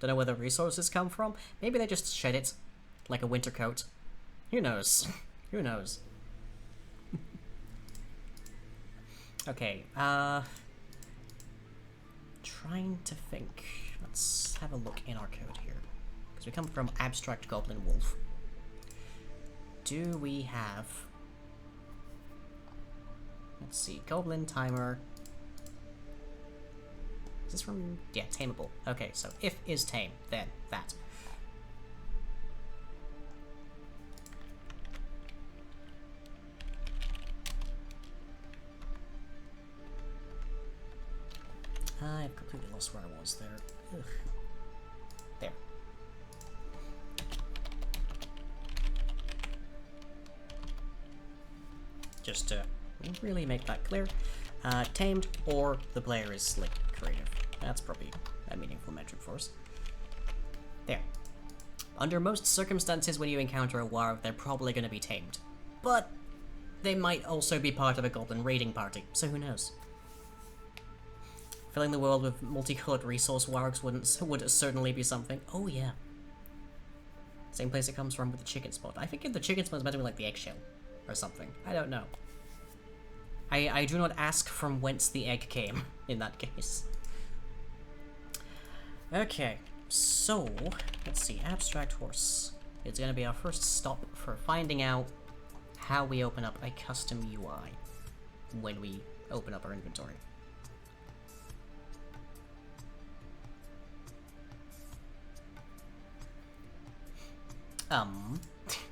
Don't know where the resources come from. Maybe they just shed it. Like a winter coat. Who knows? Who knows? Okay, trying to think. Let's have a look in our code here. Because we come from Abstract Goblin Wolf. Do we have... Let's see, Goblin Timer. Is this from... Yeah, tameable. Okay, so if is tame, then that. I've completely lost where I was there. Ugh. There. Just to really make that clear. Tamed or the player is like creative. That's probably a meaningful metric for us. There. Under most circumstances when you encounter a warg, they're probably going to be tamed. But they might also be part of a goblin raiding party, so who knows? Filling the world with multicolored resource wargs would certainly be something. Oh yeah. Same place it comes from with the chicken spot. I think the chicken spot is meant to be like the eggshell or something. I don't know. I do not ask from whence the egg came in that case. Okay, so let's see. Abstract horse. It's gonna be our first stop for finding out how we open up a custom UI when we open up our inventory.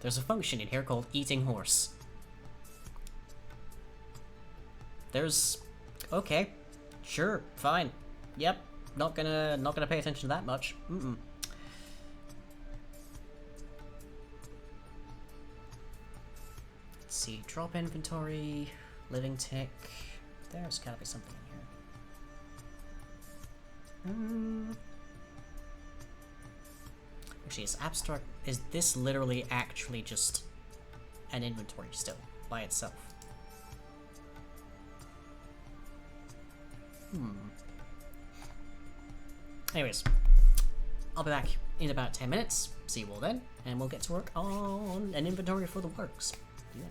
There's a function in here called eating horse. Okay, sure, fine. Yep, not gonna pay attention to that much. Let's see, drop inventory, living tick. There's gotta be something in here. Actually, is abstract... Is this literally actually just an inventory still, by itself? Anyways, I'll be back in about 10 minutes. See you all then, and we'll get to work on an inventory for the works. Yeah.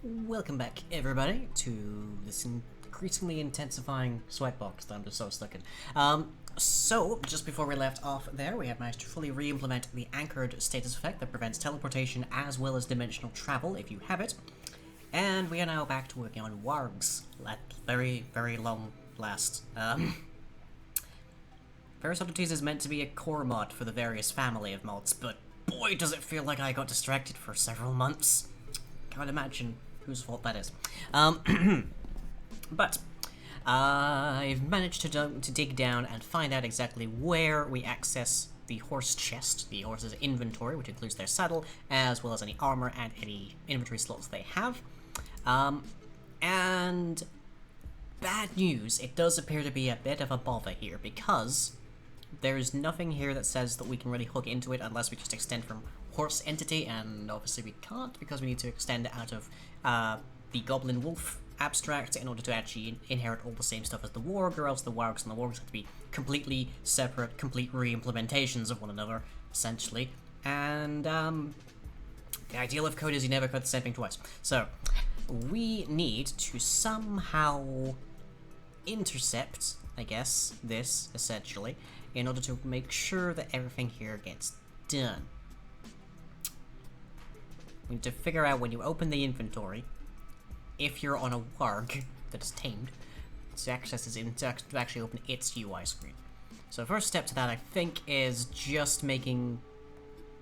Welcome back, everybody, to this increasingly intensifying sweatbox that I'm just so stuck in. So, just before we left off there, we have managed to fully re-implement the anchored status effect that prevents teleportation as well as dimensional travel if you have it. And we are now back to working on wargs at very, very long last. Various Oddities is meant to be a core mod for the various family of mods, but boy does it feel like I got distracted for several months. Can't imagine whose fault that is. But I've managed to dig down and find out exactly where we access the horse chest, the horse's inventory, which includes their saddle, as well as any armor and any inventory slots they have. And bad news, it does appear to be a bit of a bother here, because there's nothing here that says that we can really hook into it unless we just extend from horse entity, and obviously we can't because we need to extend out of the goblin wolf abstract in order to actually inherit all the same stuff as the warg, or else the wargs and the wargs have to be completely separate, complete re-implementations of one another, essentially. And the ideal of code is you never code the same thing twice. So we need to somehow intercept, I guess, this, essentially, in order to make sure that everything here gets done. We need to figure out when you open the inventory, if you're on a warg that is tamed, to access this to actually open its UI screen. So the first step to that, I think, is just making,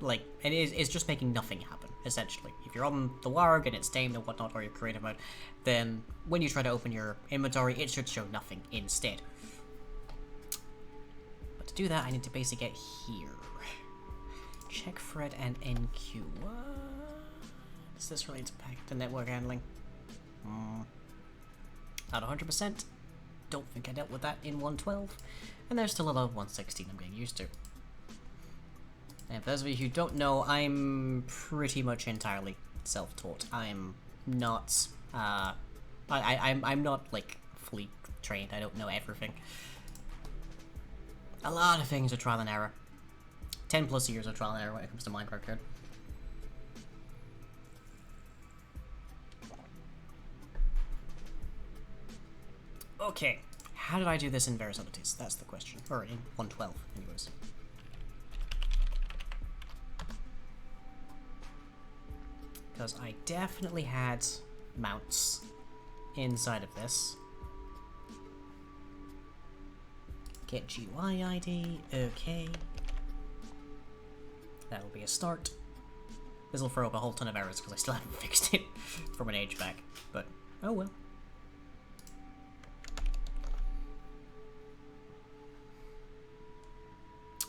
like, is just making nothing happen, essentially. If you're on the warg and it's tamed and whatnot, or your creative mode, then when you try to open your inventory, it should show nothing instead. But to do that, I need to basically get here. Check Fred and NQ. Does this relate to network handling? Not 100%. Don't think I dealt with that in 1.12. And there's still a lot of 1.16 I'm getting used to. And for those of you who don't know, I'm pretty much entirely self-taught. I'm not, I'm not, like, fully trained. I don't know everything. A lot of things are trial and error. 10 plus years of trial and error when it comes to Minecraft code. Okay, how did I do this in various oddities? That's the question. Or in 1.12, anyways. Because I definitely had mounts inside of this. Get GUI ID, okay. That will be a start. This will throw up a whole ton of errors because I still haven't fixed it from an age back, but oh well.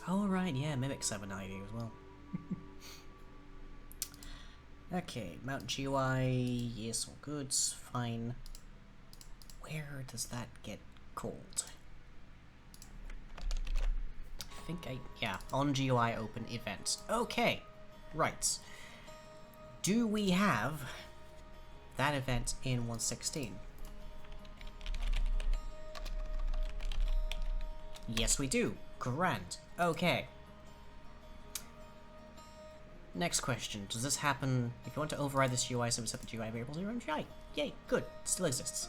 Oh right, yeah, Mimic 7 ID as well. Okay, mount GUI, yes, all goods, fine. Where does that get called? I think yeah, on GUI open events. Okay, right. Do we have that event in 1.16? Yes, we do. Grand. Okay. Next question. Does this happen if you want to override this UI so we set the GUI variable to your own GUI? Yay, good. It still exists.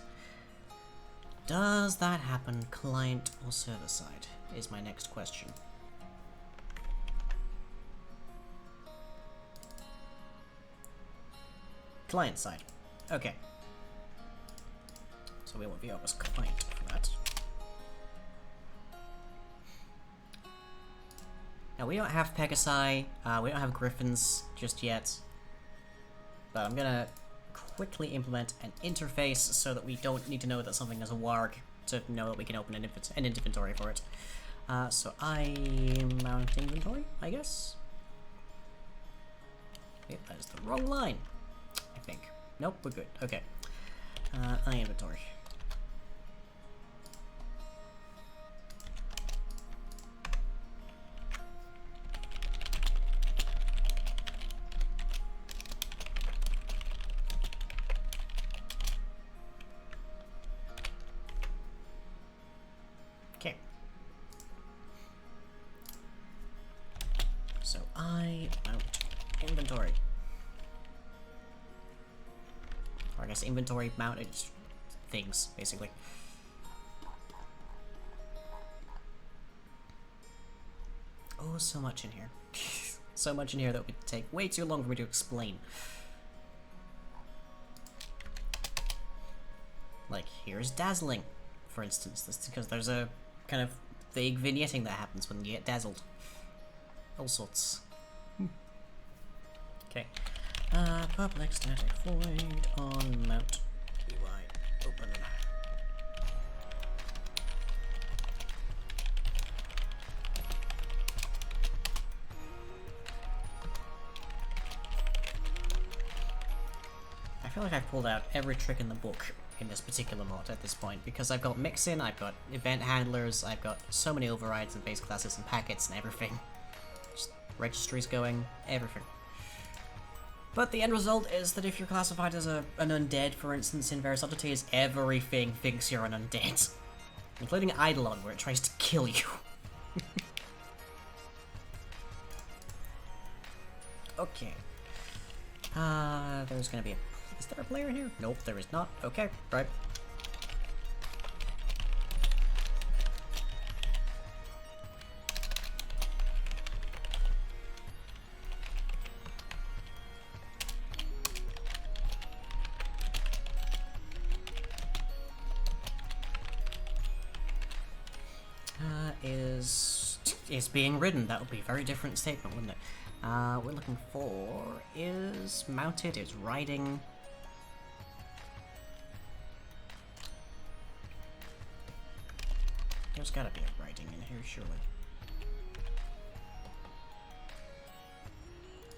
Does that happen client or server side? Is my next question. Client side. Okay. So we want the as client for that. Now we don't have Pegasi, we don't have Griffins just yet, but I'm gonna quickly implement an interface so that we don't need to know that something is a warg to know that we can open an inventory for it. So I mount inventory, I guess? Wait, that is the wrong line, I think. Nope, we're good, okay. I inventory. Okay. So I mount inventory. guess inventory mounted things, basically. Oh, so much in here. So much in here that would take way too long for me to explain. Like, here's dazzling, for instance. That's because there's a kind of vague vignetting that happens when you get dazzled. All sorts. Okay. Public static void on mount UI open. I feel like I've pulled out every trick in the book in this particular mod at this point, because I've got mixin, I've got event handlers, I've got so many overrides and base classes and packets and everything. Just registries going, everything. But the end result is that if you're classified as an undead, for instance, in various oddities, everything thinks you're an undead. Including Eidolon, where it tries to kill you. Okay. There's gonna be a... Is there a player in here? Nope, there is not. Okay, right. Is being ridden. That would be a very different statement, wouldn't it? We're looking for is mounted, is riding. There's gotta be a riding in here, surely.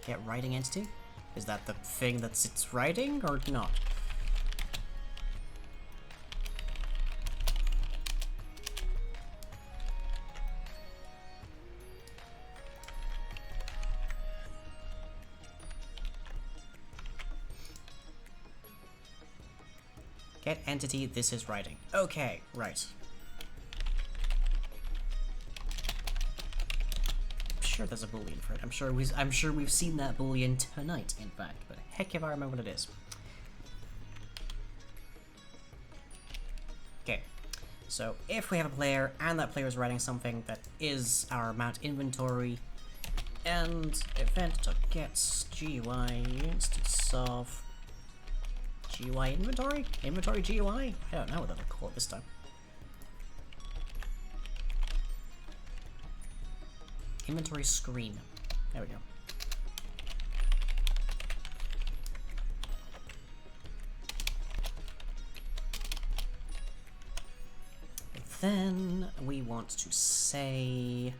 Get riding entity? Is that the thing that's it's riding or not? Get entity, this is writing. Okay, right. I'm sure there's a boolean for it. I'm sure we've seen that boolean tonight, in fact, but heck if I remember what it is. Okay, so if we have a player and that player is writing something that is our mount inventory and event.gets GUI instance of GUI inventory? Inventory GUI? I don't know what that'll call it this time. Inventory screen. There we go. Then we want to say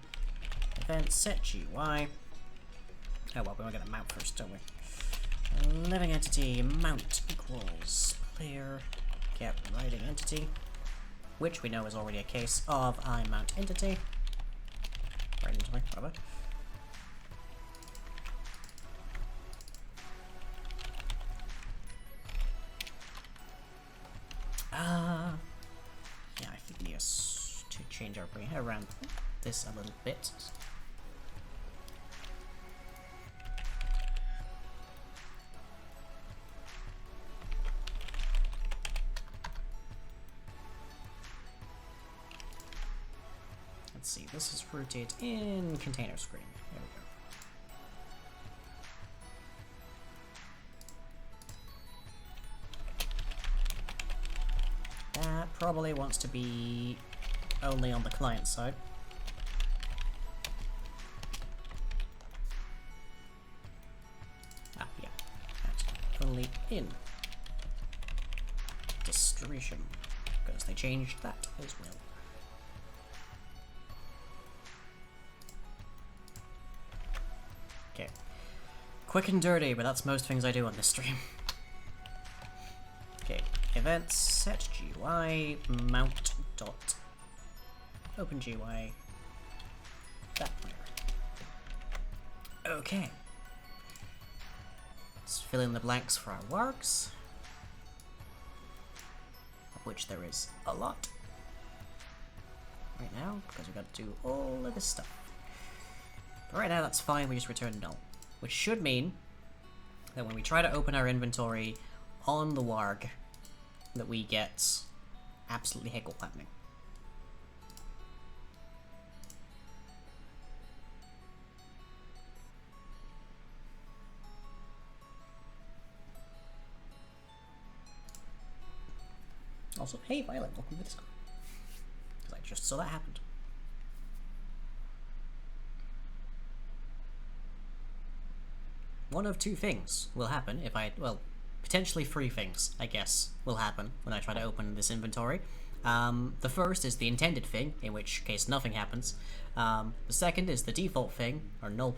event set GUI. Oh well, we're gonna mount first, don't we? Living entity mount equals player get writing entity, which we know is already a case of I mount entity. Right entity, whatever. Yeah, I think we need to change our brain around this a little bit. Let's see, this is rooted in container screen. There we go. That probably wants to be only on the client side. Ah, yeah. That's only in distribution, because they changed that as well. Okay. Quick and dirty, but that's most things I do on this stream. Okay. Events set GUI mount dot open GUI that player. Okay. Let's fill in the blanks for our wargs, of which there is a lot right now because we've got to do all of this stuff. But right now that's fine, we just return null, which should mean that when we try to open our inventory on the Warg that we get absolutely heckle happening. Also, hey Violet, welcome to the Discord. Because I just saw that happened. One of two things will happen if I, well, potentially three things, I guess, will happen when I try to open this inventory. The first is the intended thing, in which case nothing happens. The second is the default thing, or null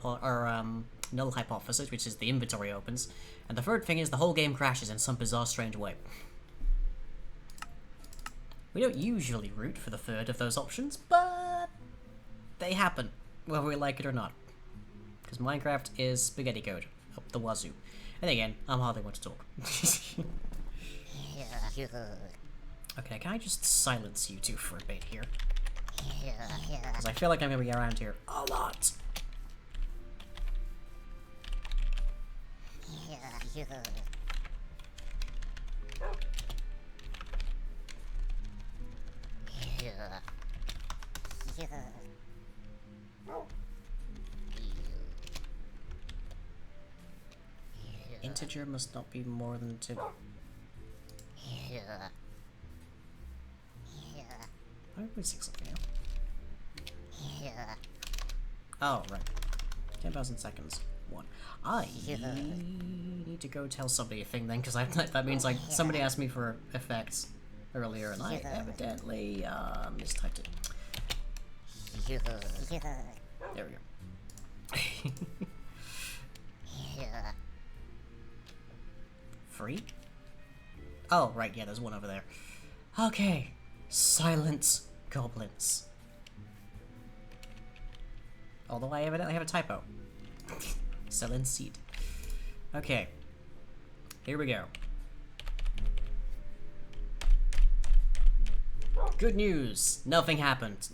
hypothesis, which is the inventory opens. And the third thing is the whole game crashes in some bizarre, strange way. We don't usually root for the third of those options, but they happen, whether we like it or not. Because Minecraft is spaghetti code, up the wazoo. And again, I'm hardly want to talk. Okay, can I just silence you two for a bit here? Because I feel like I'm going to be around here a lot. Integer must not be more than 2. Why are we 6 up now? Oh, right. 10,000 seconds. 1. I need to go tell somebody a thing then, because that means like somebody asked me for effects earlier, and I evidently mistyped it. There we go. Free? Oh, right, yeah, there's one over there. Okay. Silence goblins. Although I evidently have a typo. Silence seed. Okay. Here we go. Good news! Nothing happened.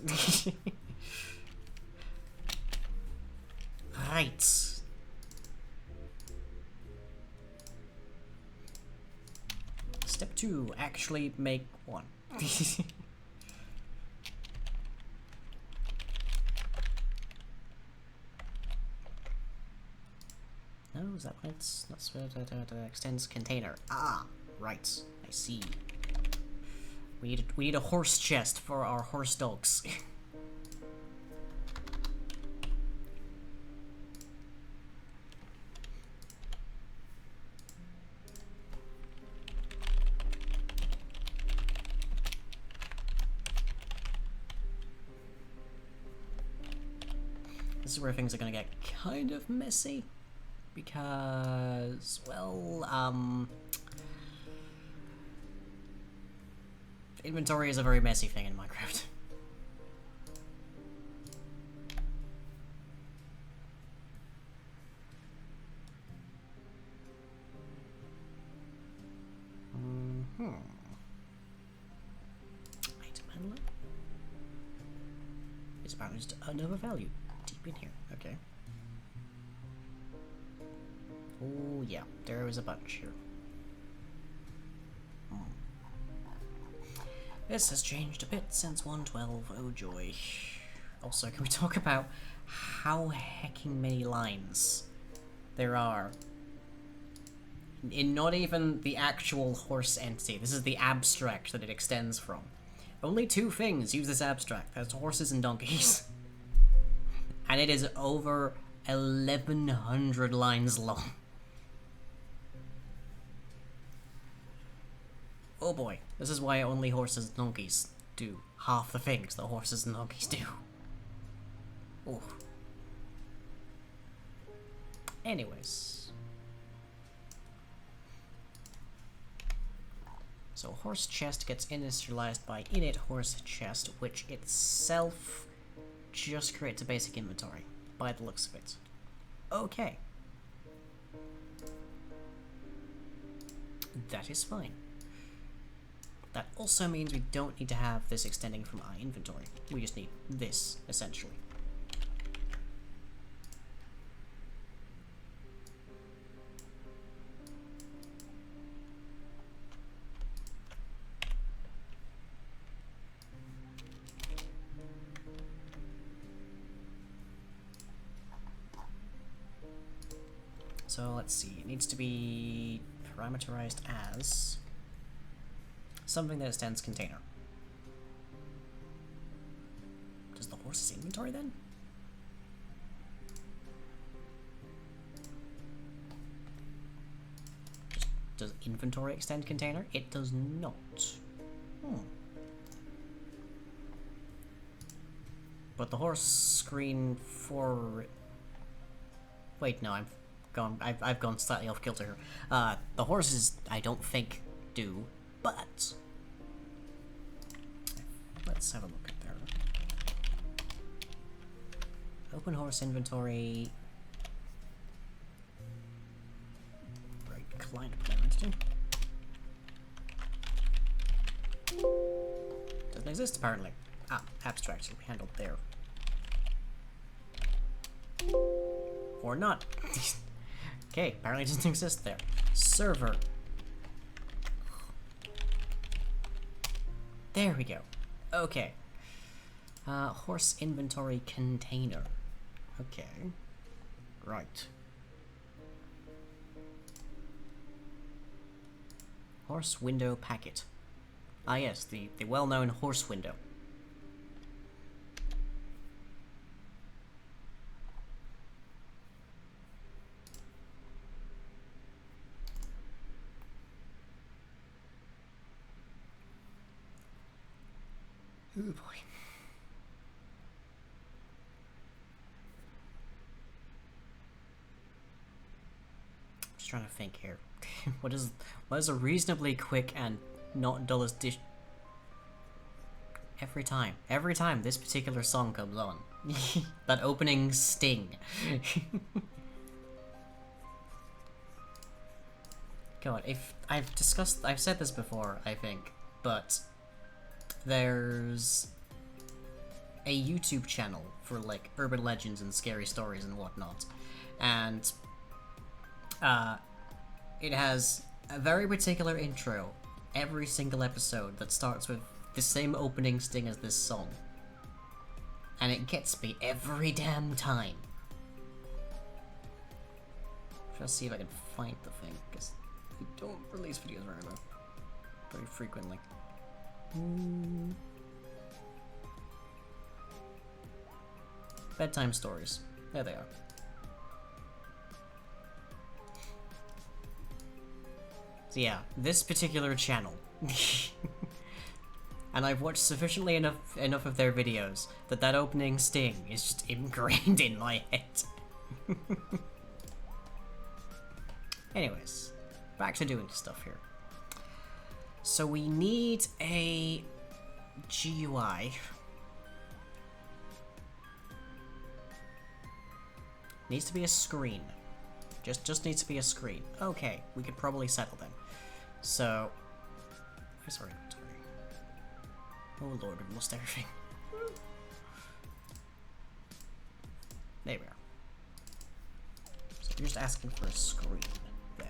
Right. Step 2, actually make 1. No, is that what it's... That's what extends container. Ah, right. I see. We need a horse chest for our horse dogs. This is where things are gonna get kind of messy, because, well, inventory is a very messy thing in Minecraft. Item handler is apparently just another value deep in here. Okay. Oh yeah, there is a bunch here. This has changed a bit since 1.12. Oh joy. Also, can we talk about how hecking many lines there are in not even the actual horse entity? This is the abstract that it extends from. Only 2 things use this abstract. That's horses and donkeys. And it is over 1,100 lines long. Oh boy, this is why only horses and donkeys do half the things that horses and donkeys do. Oh. Anyways. So horse chest gets initialized by init horse chest, which itself just creates a basic inventory, by the looks of it. Okay. That is fine. That also means we don't need to have this extending from our inventory. We just need this, essentially. So let's see, it needs to be parameterized as something that extends container. Does the horse's inventory then? Does inventory extend container? It does not. But the horse screen for... Wait, no, I've gone slightly off kilter here. The horses, I don't think, do, but... Let's have a look at there. Open horse inventory... Right, client parent. Doesn't exist, apparently. Ah, abstract will be handled there. Or not. Okay, apparently it doesn't exist there. Server. There we go. Okay. Horse inventory container. Okay. Right. Horse window packet. Ah yes, the well-known horse window. Oh boy. I'm just trying to think here. what is a reasonably quick and not dull as dish? Every time this particular song comes on, that opening sting. God, if I've said this before, I think, but there's a YouTube channel for like urban legends and scary stories and whatnot, and it has a very particular intro every single episode that starts with the same opening sting as this song, and it gets me every damn time. Try to see if I can find the thing, because I don't release videos very frequently. Bedtime stories. There they are. So yeah, this particular channel. And I've watched sufficiently enough of their videos that opening sting is just ingrained in my head. Anyways, back to doing stuff here. So we need a GUI. Needs to be a screen. Just needs to be a screen. Okay, we could probably settle then. So, sorry. Oh lord, we've lost everything. There we are. So you're just asking for a screen then.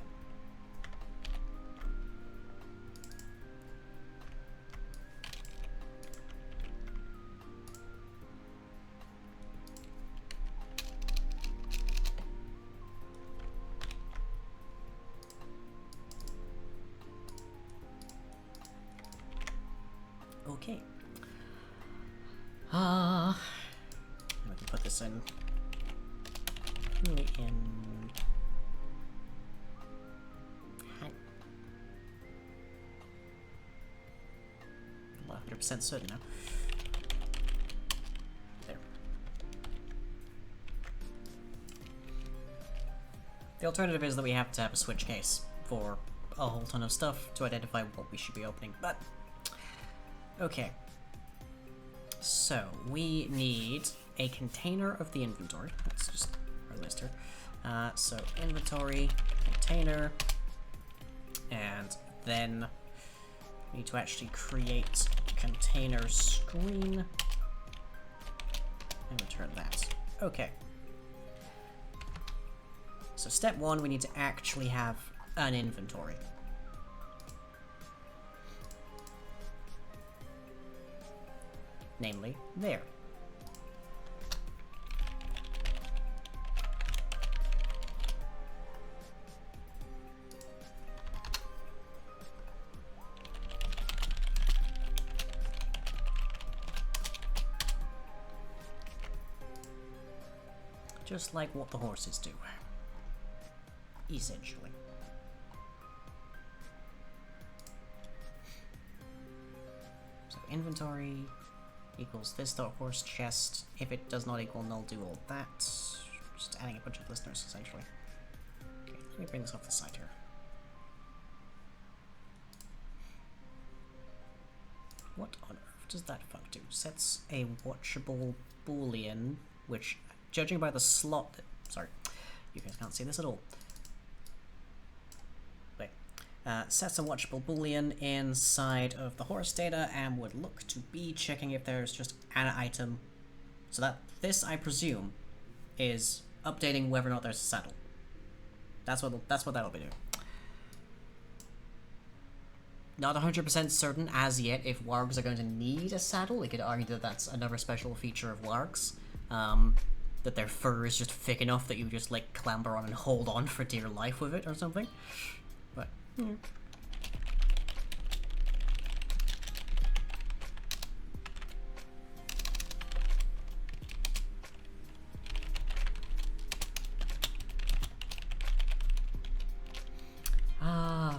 Okay. I can put this in. Really in. 100% certain now. There. The alternative is that we have to have a switch case for a whole ton of stuff to identify what we should be opening, but okay. So, we need a container of the inventory. That's just our list here. So, inventory, container, and then we need to actually create container screen and return that. Okay. So, step one, we need to actually have an inventory. Namely, there. Just like what the horses do. Essentially. So inventory equals this dot horse chest. If it does not equal null, do all that. Just adding a bunch of listeners, essentially. Okay, let me bring this off the side here. What on earth does that fuck do? Sets a watchable boolean, which, judging by the slot... Sorry, you guys can't see this at all. Wait. Sets a watchable boolean inside of the horse data and would look to be checking if there's just an item. So that this, I presume, is updating whether or not there's a saddle. That's what that'll be doing. Not 100% certain as yet if wargs are going to need a saddle. We could argue that that's another special feature of wargs. That their fur is just thick enough that you just, like, clamber on and hold on for dear life with it or something. But, yeah.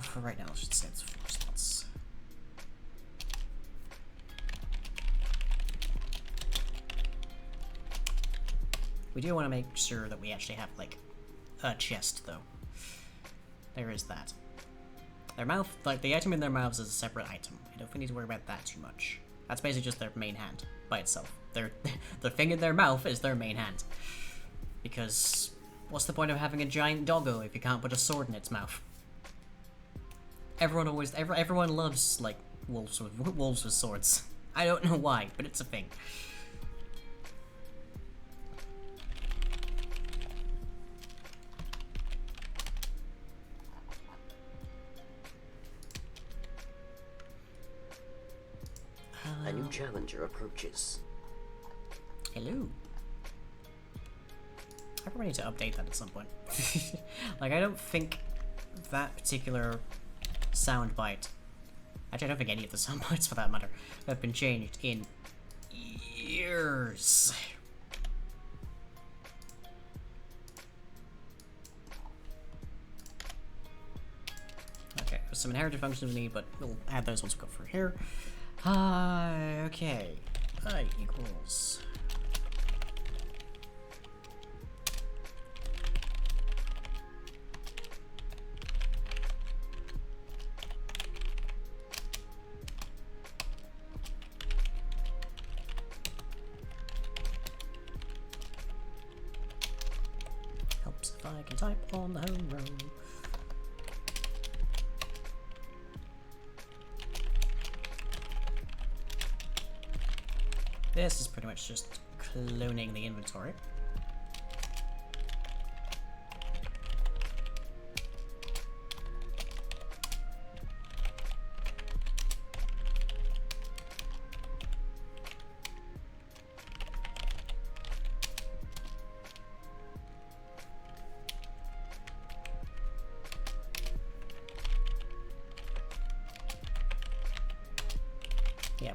For right now, let's just say it's 4 slots. We do want to make sure that we actually have, like, a chest, though. There is that. Their mouth, like, the item in their mouths is a separate item. I don't think we need to worry about that too much. That's basically just their main hand by itself. The thing in their mouth is their main hand. Because what's the point of having a giant doggo if you can't put a sword in its mouth? Everyone loves, like, wolves with swords. I don't know why, but it's a thing. A new challenger approaches. Hello. I probably need to update that at some point. Like, I don't think that particular soundbite, actually I don't think any of the soundbites for that matter, have been changed in years. Okay, there's some inherited functions we need, but we'll add those once we go through here. Okay. I equals... Helps if I can type on the home row. This is pretty much just cloning the inventory. Yeah,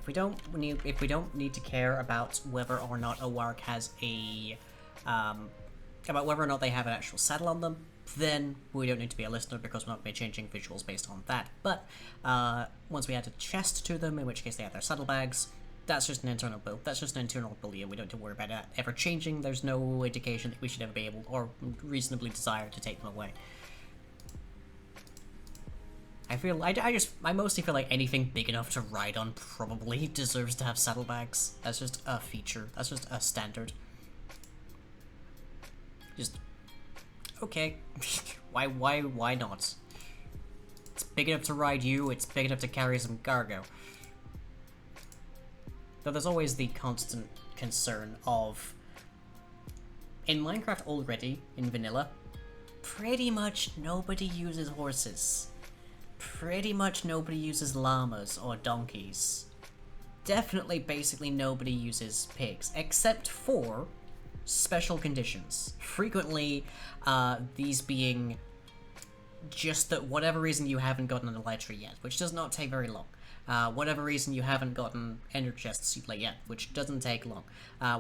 if we don't need to care about whether or not a warg has a about whether or not they have an actual saddle on them, then we don't need to be a listener because we're not going to be changing visuals based on that. But once we add a chest to them, in which case they have their saddlebags, that's just an internal build. That's just an internal boolean. We don't have to worry about that ever changing. There's no indication that we should ever be able or reasonably desire to take them away. I mostly feel like anything big enough to ride on probably deserves to have saddlebags. That's just a feature. That's just a standard. Just okay. why not? It's big enough to ride you, it's big enough to carry some cargo. Though there's always the constant concern of in Minecraft already, in vanilla, pretty much nobody uses horses. Pretty much nobody uses llamas or donkeys. Definitely, basically nobody uses pigs, except for special conditions. Frequently, these being just that whatever reason you haven't gotten an elytra yet, which does not take very long. Whatever reason you haven't gotten ender chests yet, which doesn't take long.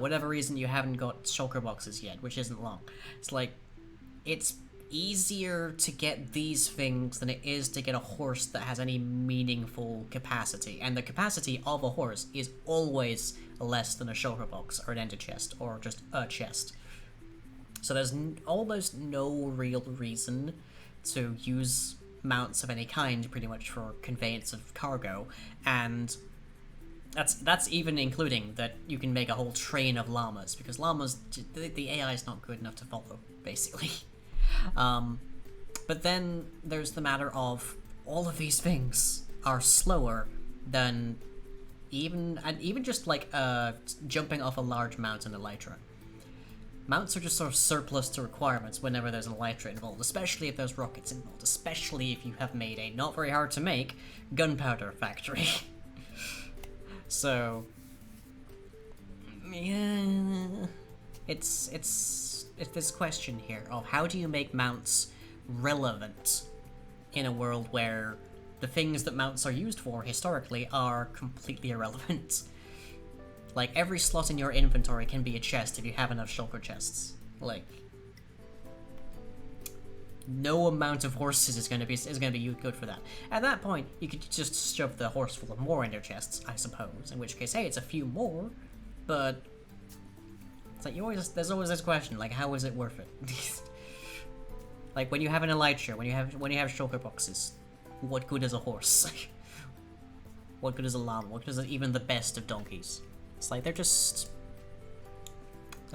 Whatever reason you haven't got shulker boxes yet, which isn't long. It's like, it's easier to get these things than it is to get a horse that has any meaningful capacity. And the capacity of a horse is always less than a shulker box or an ender chest or just a chest. So there's almost no real reason to use mounts of any kind pretty much for conveyance of cargo, and that's even including that you can make a whole train of llamas, because llamas, the AI is not good enough to follow, basically. But then there's the matter of all of these things are slower than even just like jumping off a large mountain elytra. Mounts are just sort of surplus to requirements whenever there's an elytra involved, especially if there's rockets involved, especially if you have made a not very hard to make gunpowder factory. So yeah, it's this question here of how do you make mounts relevant in a world where the things that mounts are used for historically are completely irrelevant. Like, every slot in your inventory can be a chest if you have enough shulker chests. Like, no amount of horses is gonna be good for that. At that point, you could just shove the horse full of more ender chests, I suppose. In which case, hey, it's a few more, but it's like there's always this question, like, how is it worth it? Like, when you have an elytra, when you have shulker boxes, what good is a horse? What good is a llama? What good is even the best of donkeys? It's like they're sort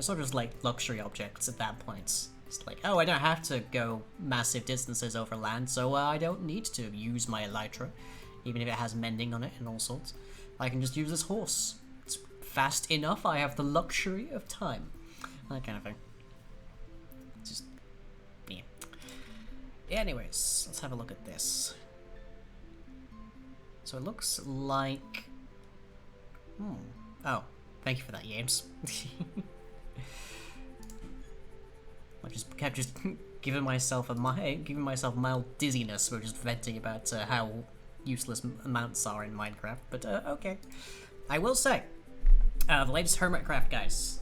of just like luxury objects at that point. It's like, oh, I don't have to go massive distances over land, so I don't need to use my elytra, even if it has mending on it and all sorts. I can just use this horse. It's fast enough, I have the luxury of time. That kind of thing. Just, yeah. Anyways, let's have a look at this. So it looks like... Oh, thank you for that, James. I just kept giving myself mild dizziness for just venting about how useless mounts are in Minecraft. But okay, I will say, the latest Hermitcraft guys,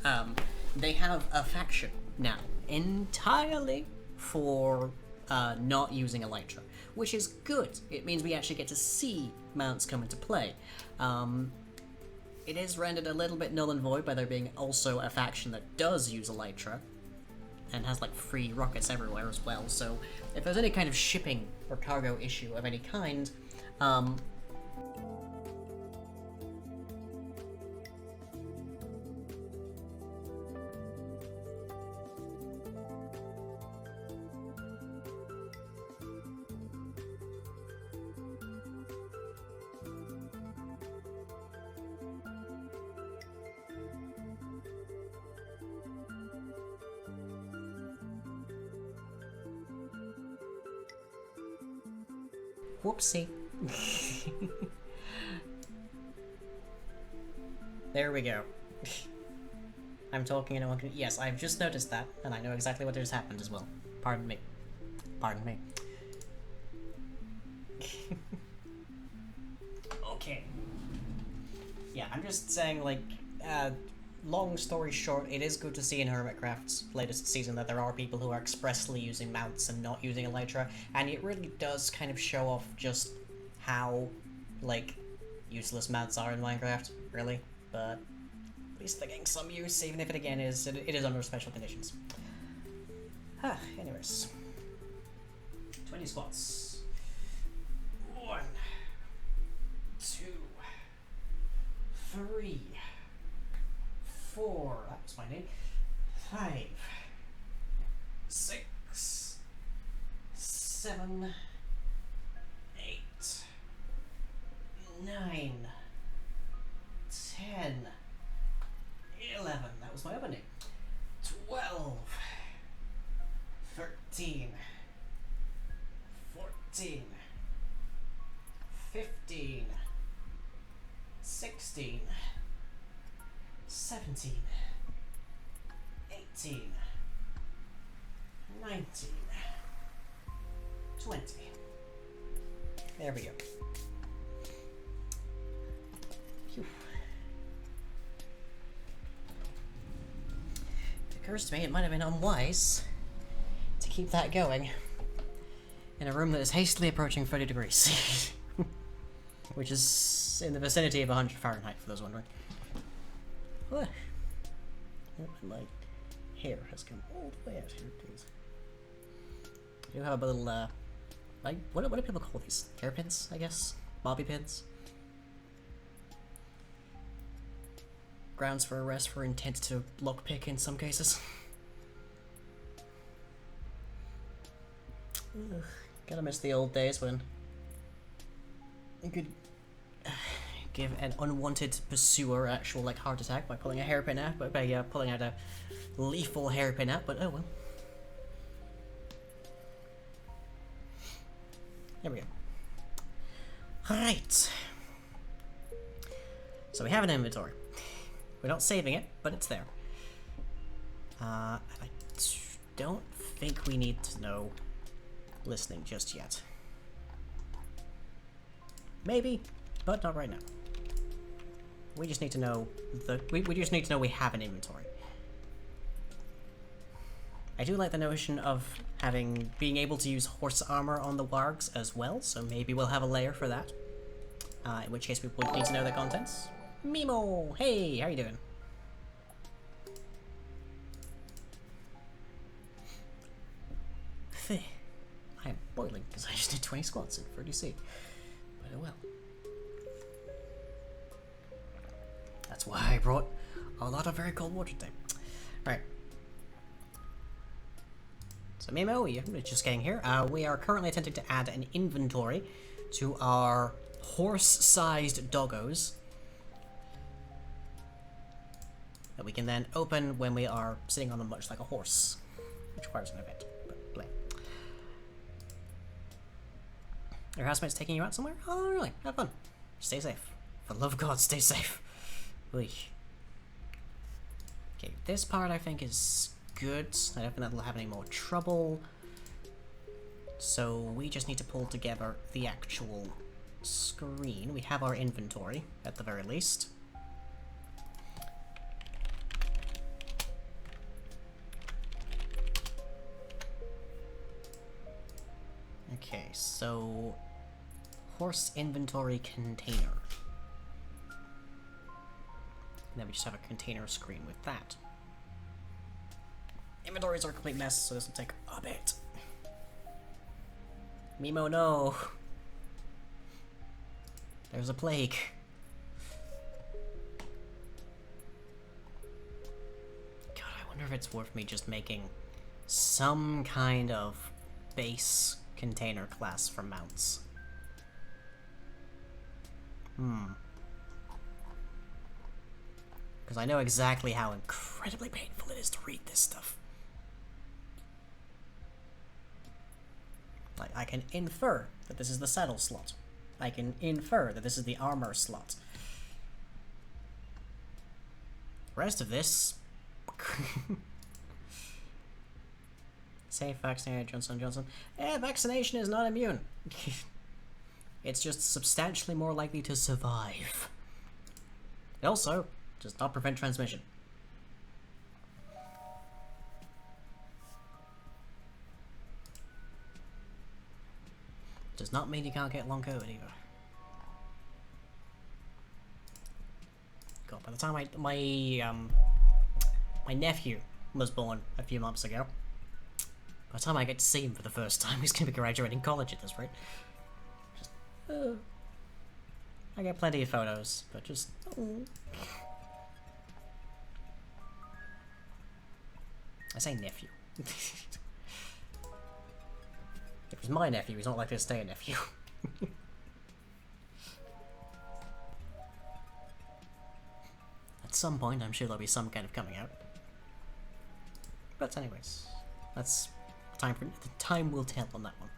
they have a faction now entirely for not using elytra, which is good. It means we actually get to see mounts come into play. It is rendered a little bit null and void by there being also a faction that does use elytra and has like free rockets everywhere as well, so if there's any kind of shipping or cargo issue of any kind, whoopsie. There we go. I'm talking and no one can... Yes, I've just noticed that, and I know exactly what just happened as well. Pardon me. Pardon me. Okay. Yeah, I'm just saying, like, long story short, it is good to see in Hermitcraft's latest season that there are people who are expressly using mounts and not using elytra, and it really does kind of show off just how, like, useless mounts are in Minecraft, really, but at least they're getting some use, even if it again is, it is under special conditions. Anyways. 20 squats. 1, 2, 3, 4, that was my name, 5, 6, 7, 8, 9, 10, 11, that was my other name, 12, 13, 14, 15, 16, 17, 18, 19, 20. There we go. Phew. It occurs to me it might have been unwise to keep that going in a room that is hastily approaching 30 degrees. Which is in the vicinity of 100 Fahrenheit, for those wondering. Oh, my hair has come all the way out here, please. I do have a little, like, what do people call these? Hairpins, I guess? Bobby pins? Grounds for arrest for intent to lockpick in some cases. Ugh, gotta miss the old days when you could give an unwanted pursuer actual, like, heart attack by pulling a hairpin out, by pulling out a lethal hairpin out, but oh well. There we go. Alright. So we have an inventory. We're not saving it, but it's there. I don't think we need to know listening just yet. Maybe, but not right now. We just need to know we just need to know we have an inventory. I do like the notion of being able to use horse armor on the wargs as well, so maybe we'll have a layer for that. In which case we would need to know the contents. Mimo! Hey, how you doing? I am boiling because I just did 20 squats in 30C. But oh well. That's why I brought a lot of very cold water today. Right. So Mimo, you're just getting here. We are currently attempting to add an inventory to our horse-sized doggos that we can then open when we are sitting on them much like a horse, which requires an event. But blame. Your housemate's taking you out somewhere? Oh, really? Have fun. Stay safe. For the love of God, stay safe. Oy. Okay, this part I think is good. I don't think that'll have any more trouble. So we just need to pull together the actual screen. We have our inventory, at the very least. Okay, so horse inventory container. And then we just have a container screen with that. Inventories are a complete mess, so this will take a bit. Mimo, no! There's a plague. God, I wonder if it's worth me just making some kind of base container class for mounts. Because I know exactly how incredibly painful it is to read this stuff. Like, I can infer that this is the saddle slot. I can infer that this is the armor slot. The rest of this... Safe, vaccinated, Johnson & Johnson. Vaccination is not immune. It's just substantially more likely to survive. It also does not prevent transmission. Does not mean you can't get long COVID either. God, by the time my nephew was born a few months ago, by the time I get to see him for the first time, he's going to be graduating college at this rate. Just, I get plenty of photos, but just... I say nephew. If he's my nephew, he's not likely to stay a nephew. At some point, I'm sure there'll be some kind of coming out. But anyways, that's time for... The time will tell on that one.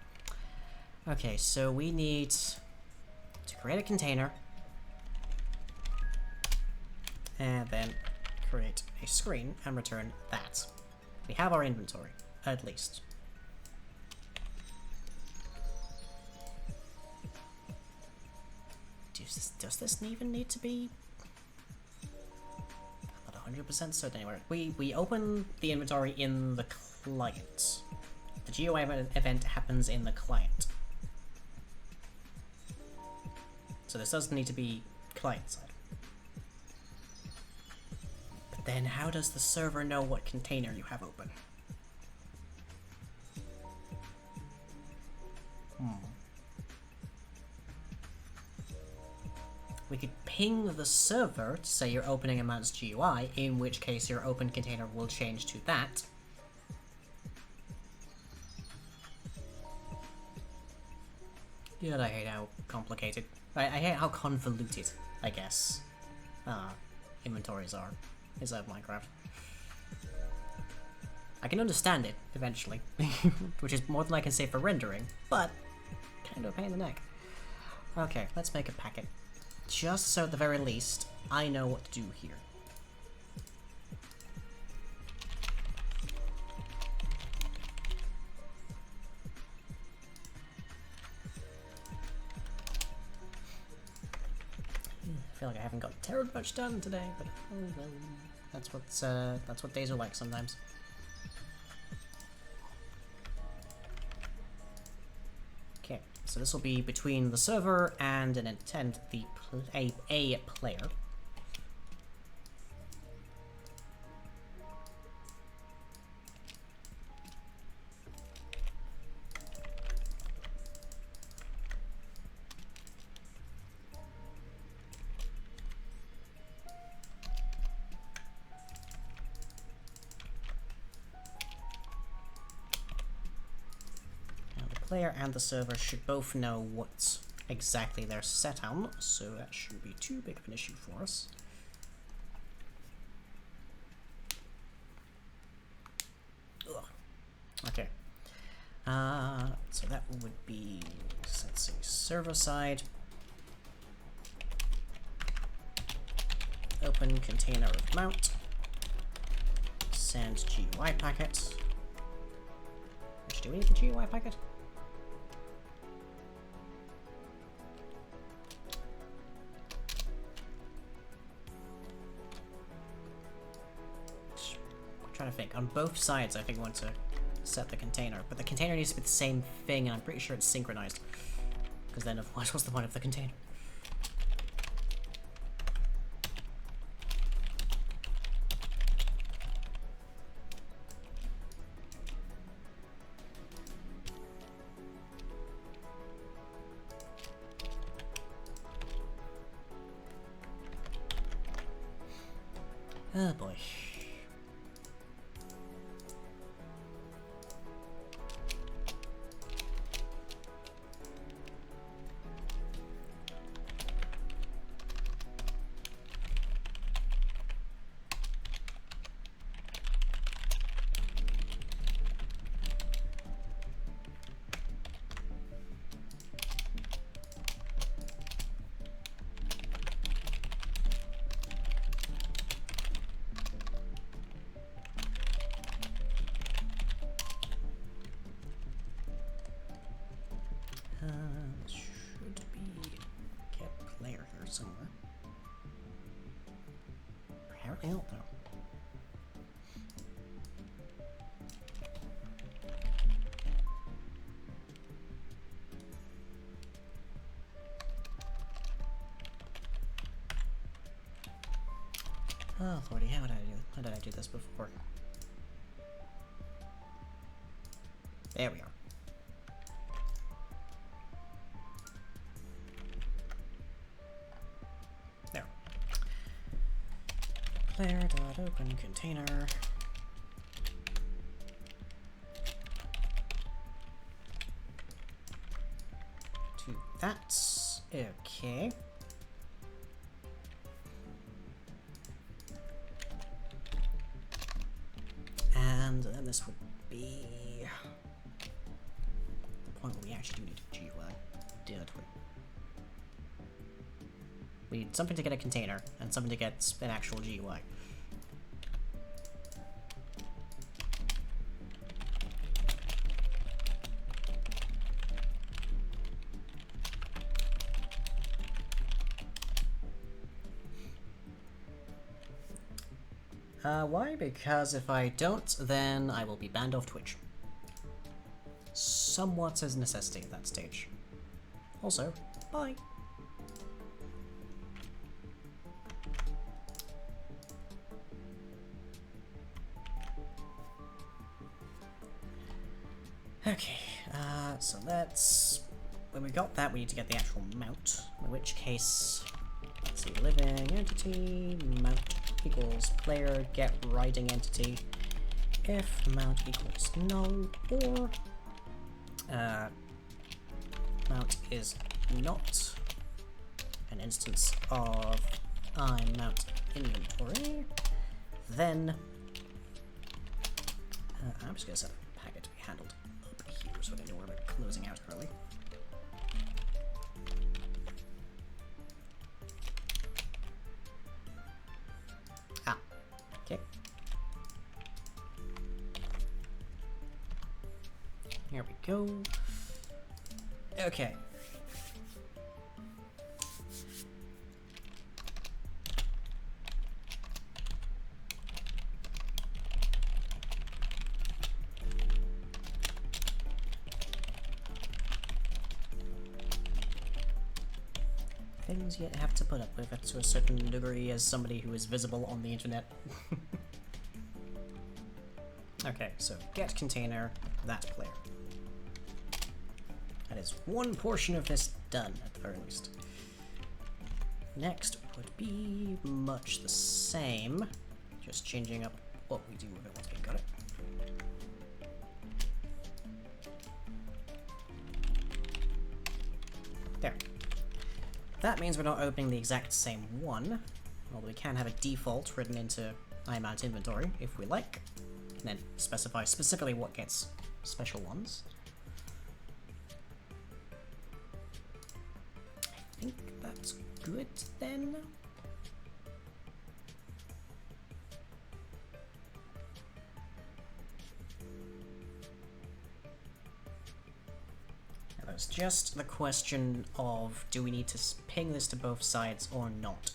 Okay, so we need to create a container. And then create a screen and return that. We have our inventory, at least. Does this even need to be 100% certain anywhere. We open the inventory in the client. The GUI event happens in the client. So this does need to be client side. But then how does the server know what container you have open? We could ping the server to say you're opening a mouse GUI, in which case your open container will change to that. God, I hate how complicated. I hate how convoluted, I guess, inventories are inside Minecraft. I can understand it, eventually, which is more than I can say for rendering, but kind of a pain in the neck. Okay, let's make a packet. Just so at the very least, I know what to do here. I feel like I haven't got terribly much done today, but oh well, that's what days are like sometimes. Okay, so this will be between the server and a player. Player and the server should both know what exactly they're set on, so that shouldn't be too big of an issue for us. Ugh. Okay. So that would be, let's see, server side. Open container of mount. Send GUI packet. Which do we need the GUI packet? Trying to think. On both sides, I think I want to set the container, but the container needs to be the same thing, and I'm pretty sure it's synchronized. Because then, otherwise, what's the point of the container? Oh boy. Should be get player here somewhere. Apparently not though. Oh lordy, how did I do this before? There we are. There. Player.open container. To that. Okay. And then this would be the point where we actually do need a GUI, don't we? We need something to get a container, and something to get an actual GUI. Why? Because if I don't, then I will be banned off Twitch. Somewhat as necessity at that stage. Also, bye. Okay, so let's... When we got that, we need to get the actual mount. In which case, let's see, living entity, mount equals player, get riding entity. If mount equals null, or mount is not an instance of mount inventory, then I'm just gonna set a packet to be handled up here so I don't worry about closing out early. Okay. Here we go. Okay. Things you have to put up with to a certain degree as somebody who is visible on the internet. Okay, so get container, that player. That is one portion of this done, at the very least. Next would be much the same, just changing up what we do with it once we got it. There. That means we're not opening the exact same one, although we can have a default written into imount inventory if we like, and then specify specifically what gets special ones. I think that's good then. It's just the question of, do we need to ping this to both sides or not?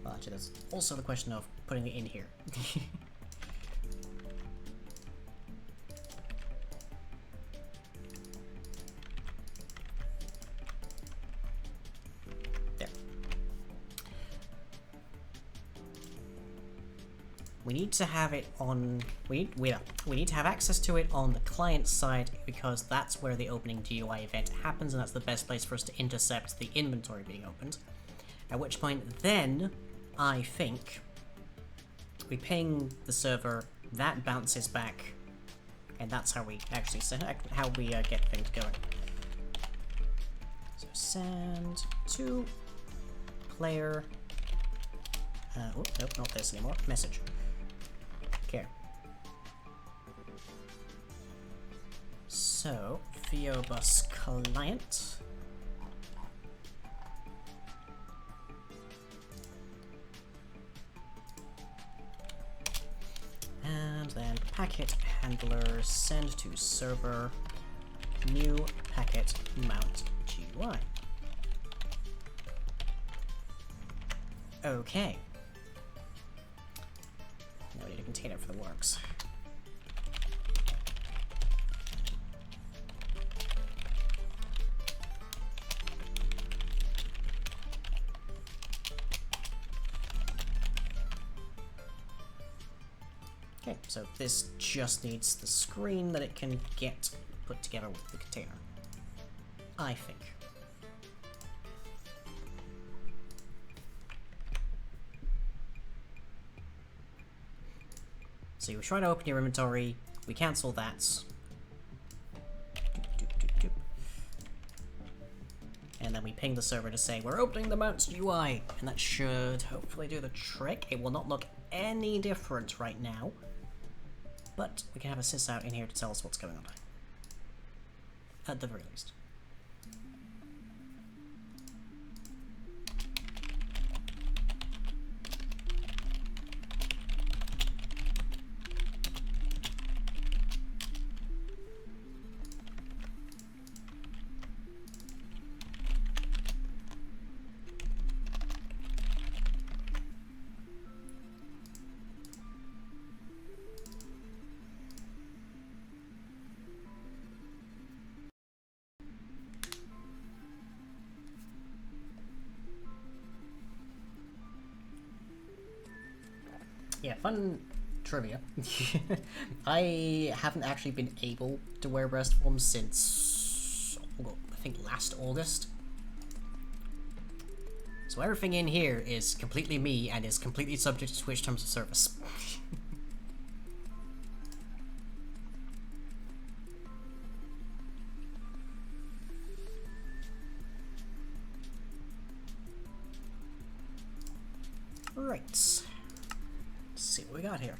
Well, actually, there's also the question of putting it in here. There. We need to have it on... We need to have access to it on the client side because that's where the opening GUI event happens, and that's the best place for us to intercept the inventory being opened. At which point, then, I think, we ping the server, that bounces back, and that's how we actually get things going. So send to player. Oh, nope, not this anymore. Message. Okay. So, VOBus client. And then packet handler send to server new packet mount GUI. Okay. Now we need a container for the wargs. Okay, so this just needs the screen that it can get put together with the container, I think. So you try to open your inventory, we cancel that. And then we ping the server to say, we're opening the mounts UI, and that should hopefully do the trick. It will not look any different right now, but we can have a sys out in here to tell us what's going on. At the very least. Yeah, fun trivia. I haven't actually been able to wear breast forms since, well, I think last August. So everything in here is completely me and is completely subject to Twitch terms of service. Right. Let's see what we got here.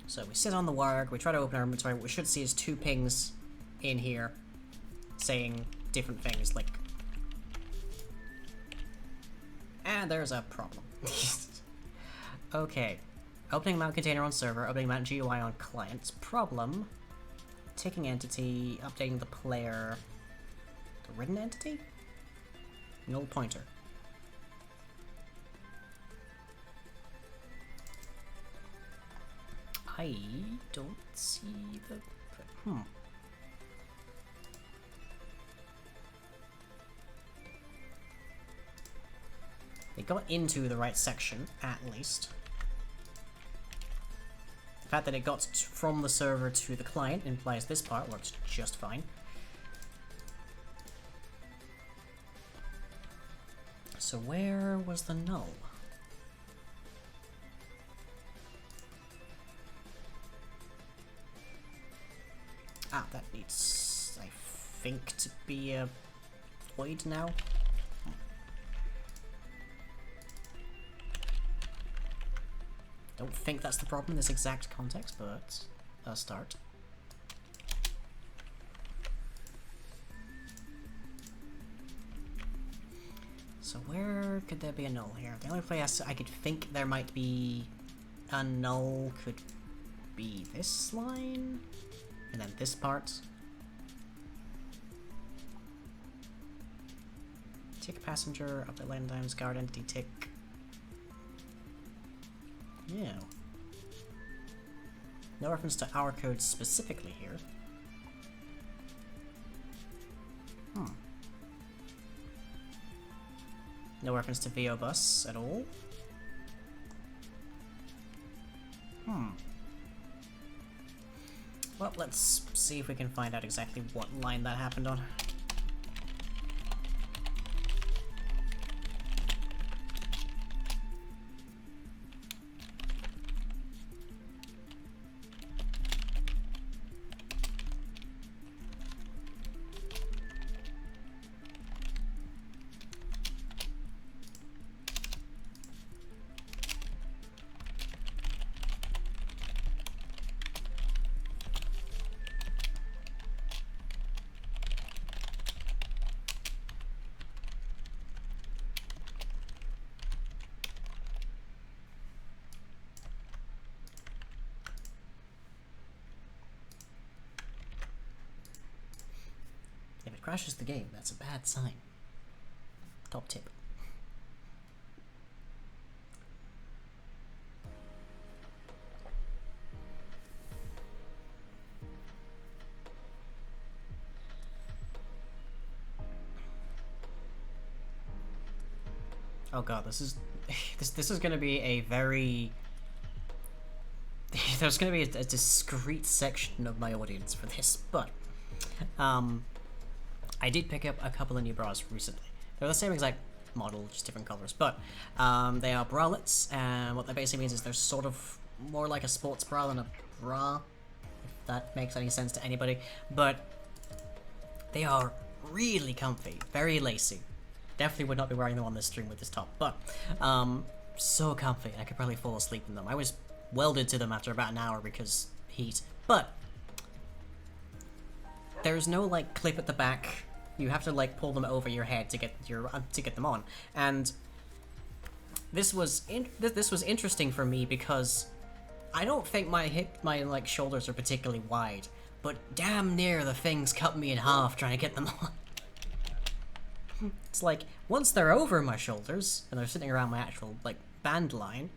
So we sit on the Warg, we try to open our inventory. What we should see is 2 pings in here saying different things, like... And there's a problem. Okay. Opening mount container on server, opening mount GUI on clients. Problem. Ticking entity, updating the player. The written entity? Null pointer. I don't see the... They got into the right section, at least. The fact that it got from the server to the client implies this part works just fine. So where was the null? Ah, that needs, I think, to be a void now. Don't think that's the problem in this exact context, but a start. So where could there be a null here? The only place I could think there might be a null could be this line, and then this part. Tick passenger, update line times, guard entity tick. Yeah. No reference to our code specifically here. No reference to VO bus at all. Well, let's see if we can find out exactly what line that happened on. If it crashes the game, that's a bad sign. Top tip. Oh god, this is this is gonna be a very there's gonna be a discrete section of my audience for this, but I did pick up a couple of new bras recently. They're the same exact model, just different colors, but they are bralettes, and what that basically means is they're sort of more like a sports bra than a bra, if that makes any sense to anybody, but they are really comfy, very lacy. Definitely would not be wearing them on this stream with this top, but so comfy, I could probably fall asleep in them. I was welded to them after about an hour because heat, but there's no like clip at the back. You have to like pull them over your head to get them on, and this was interesting for me because I don't think my like shoulders are particularly wide, but damn near the things cut me in half trying to get them on. It's like once they're over my shoulders and they're sitting around my actual like band line,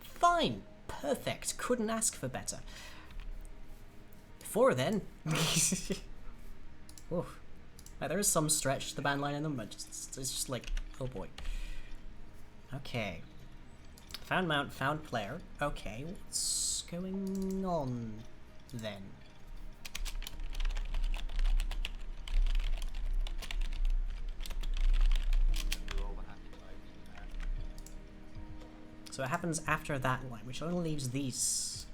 fine, perfect, couldn't ask for better. Before then, oof. Like, there is some stretch to the band line in them, but it's just like, oh boy. Okay. Found mount, found player. Okay, what's going on then? So it happens after that line, which only leaves these.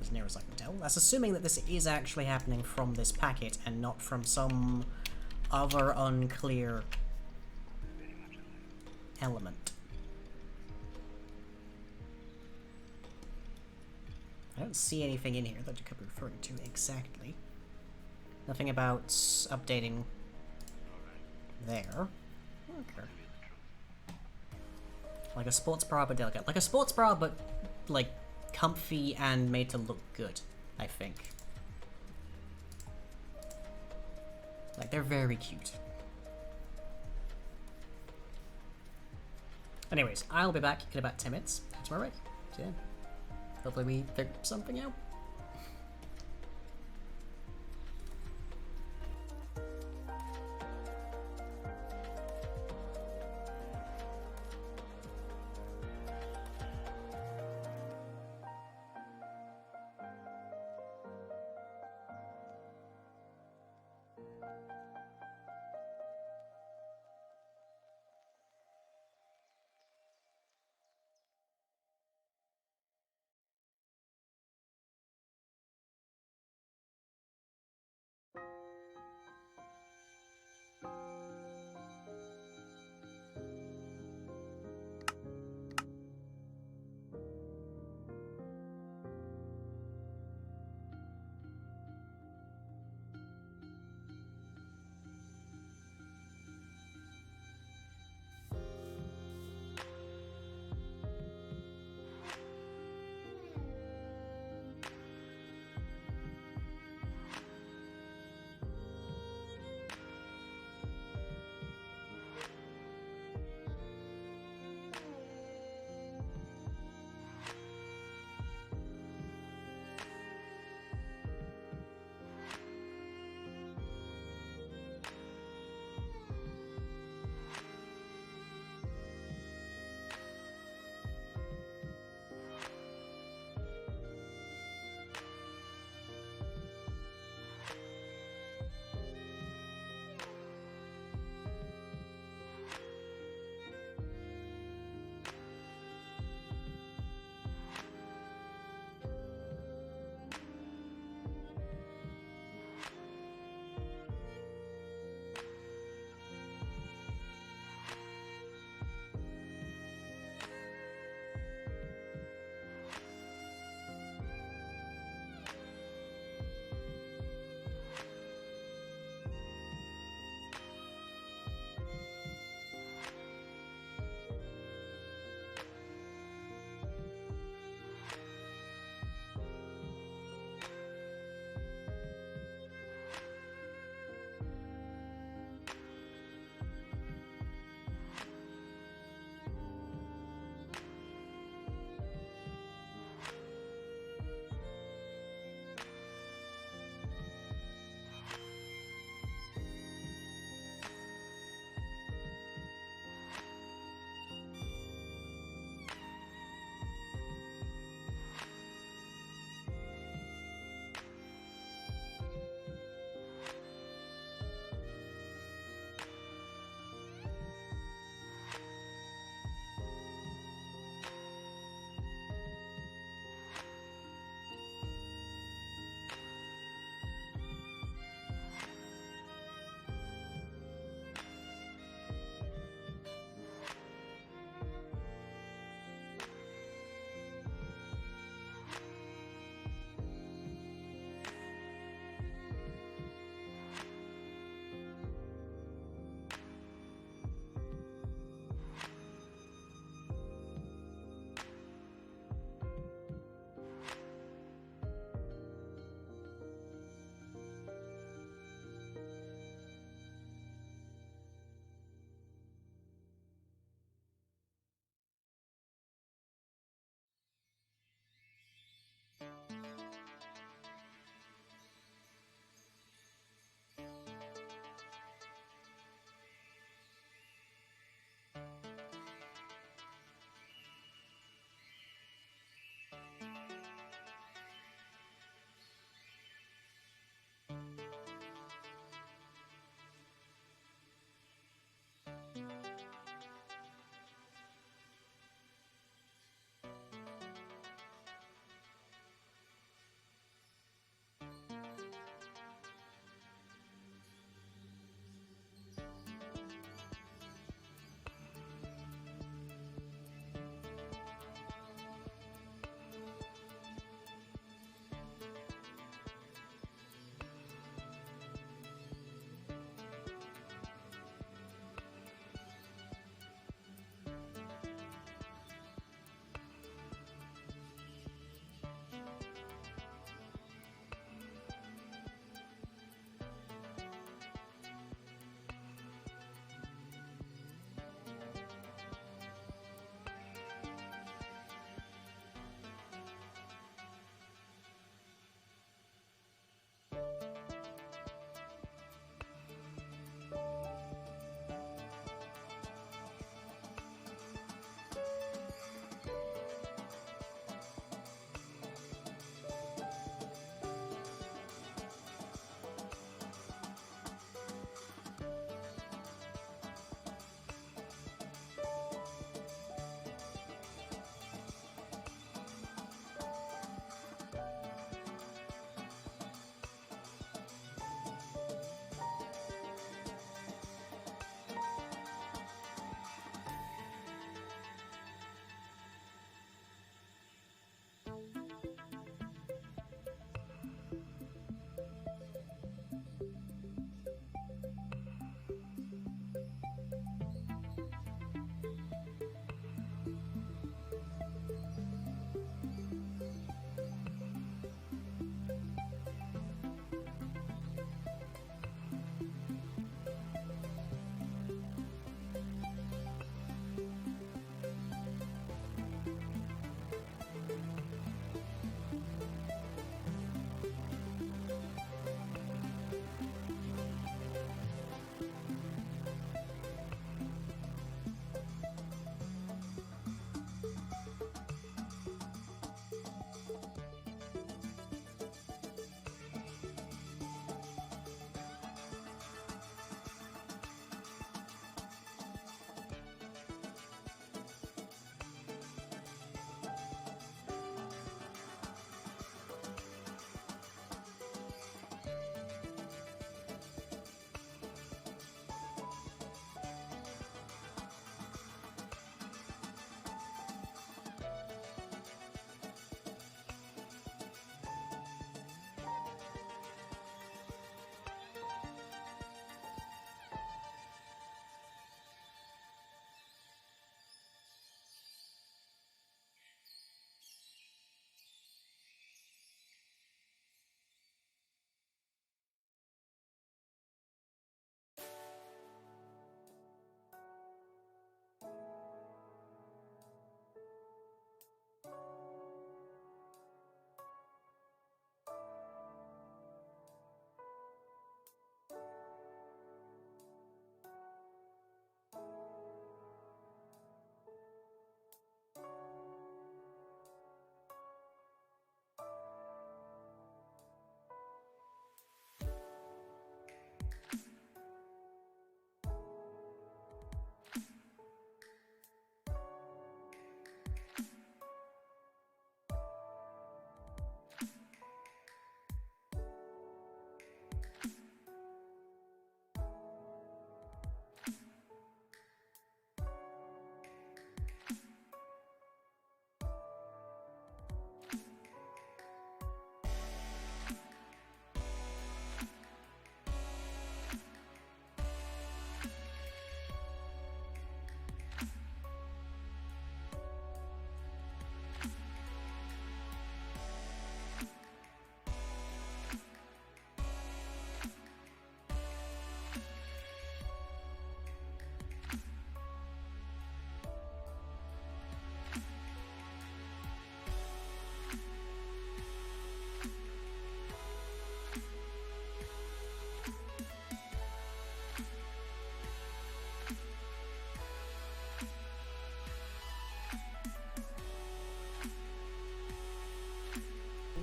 As near as I can tell. That's assuming that this is actually happening from this packet and not from some other unclear element. I don't see anything in here that you could be referring to exactly. Nothing about updating there. Okay. Like a sports bra but delicate. Like a sports bra but like comfy and made to look good, I think. Like they're very cute. Anyways, I'll be back in about 10 minutes. That's my break. So yeah. Hopefully we figure something out.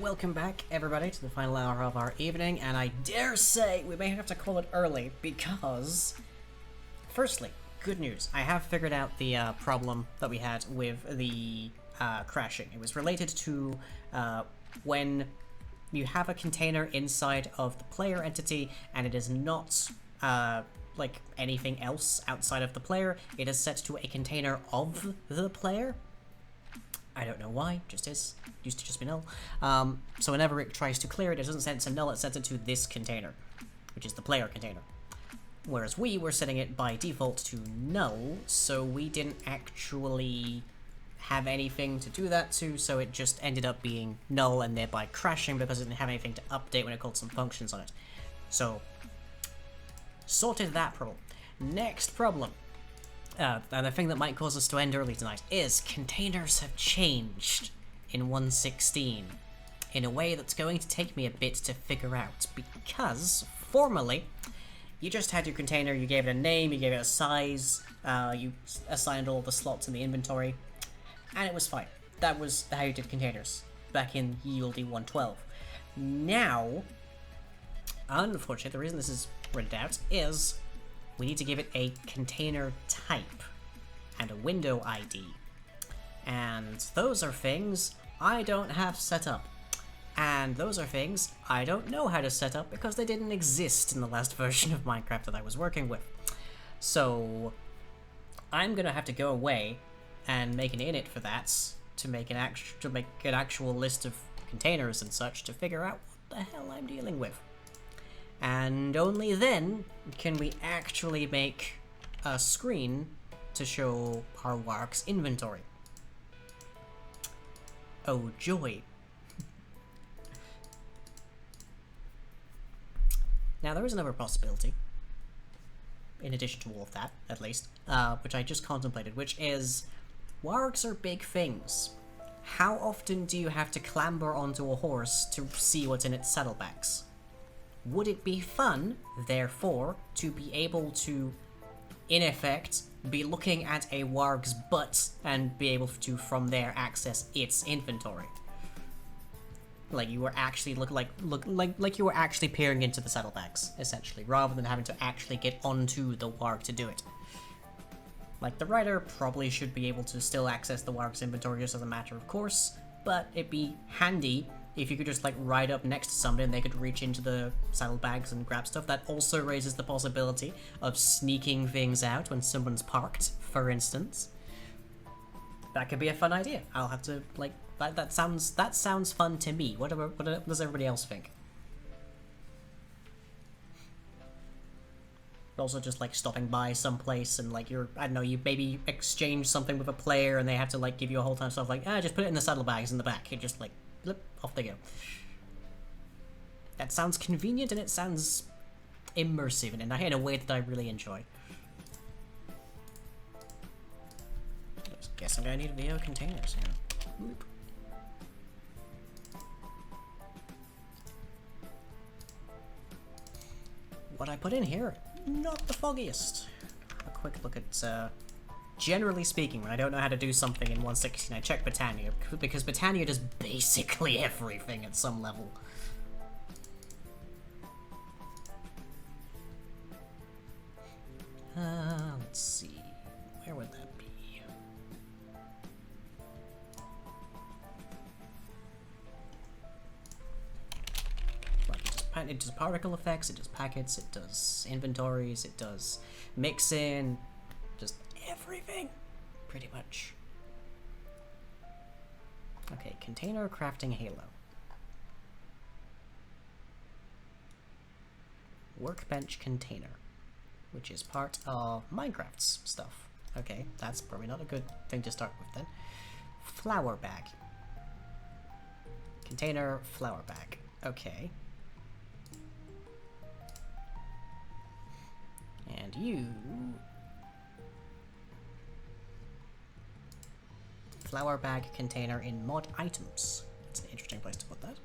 welcome back, everybody, to the final hour of our evening, and I dare say we may have to call it early because, firstly, good news. I have figured out the problem that we had with the crashing. It was related to when you have a container inside of the player entity and it is not like anything else outside of the player. It is set to a container of the player. I don't know why, just is. Used to just be null. So whenever it tries to clear it, it doesn't set it to null, it sets it to this container, which is the player container. Whereas we were setting it by default to null, so we didn't actually have anything to do that to, so it just ended up being null and thereby crashing because it didn't have anything to update when it called some functions on it. So, sorted that problem. Next problem. And the thing that might cause us to end early tonight is containers have changed in 1.16 in a way that's going to take me a bit to figure out, because formerly you just had your container, you gave it a name, you gave it a size, you assigned all the slots in the inventory, and it was fine. That was how you did containers back in Yieldy 1.12. Now, unfortunately, the reason this is written out is we need to give it a container type and a window ID. And those are things I don't have set up. And those are things I don't know how to set up because they didn't exist in the last version of Minecraft that I was working with. So I'm gonna have to go away and make an init for that to make an actual list of containers and such to figure out what the hell I'm dealing with. And only then can we actually make a screen to show our Warg's inventory. Oh joy. Now there is another possibility, in addition to all of that, at least, which I just contemplated, which is, Wargs are big things. How often do you have to clamber onto a horse to see what's in its saddlebags? Would it be fun, therefore, to be able to, in effect, be looking at a Warg's butt and be able to, from there, access its inventory? Like you were actually like you were actually peering into the saddlebags, essentially, rather than having to actually get onto the Warg to do it. Like, the writer probably should be able to still access the Warg's inventory just as a matter of course, but it'd be handy if you could just, like, ride up next to somebody and they could reach into the saddlebags and grab stuff. That also raises the possibility of sneaking things out when someone's parked, for instance. That could be a fun idea. I'll have to, like, that sounds fun to me. What does everybody else think? Also just, like, stopping by someplace and, like, I don't know, you maybe exchange something with a player and they have to, like, give you a whole ton of stuff, like, just put it in the saddlebags in the back. It just, like, flip, off they go. That sounds convenient and it sounds immersive in a way that I really enjoy. Guess I'm gonna need VO containers here. Whoop. What I put in here, not the foggiest. A quick look at, generally speaking, when I don't know how to do something in 1.16, I check Britannia, because Britannia does basically everything at some level. Let's see, where would that be? It does particle effects, it does packets, it does inventories, it does mix-in, just everything, pretty much. Okay, container crafting halo. Workbench container, which is part of Minecraft's stuff. Okay, that's probably not a good thing to start with then. Flour bag. Container flour bag. Okay. And you... flour bag container in mod items. That's an interesting place to put that.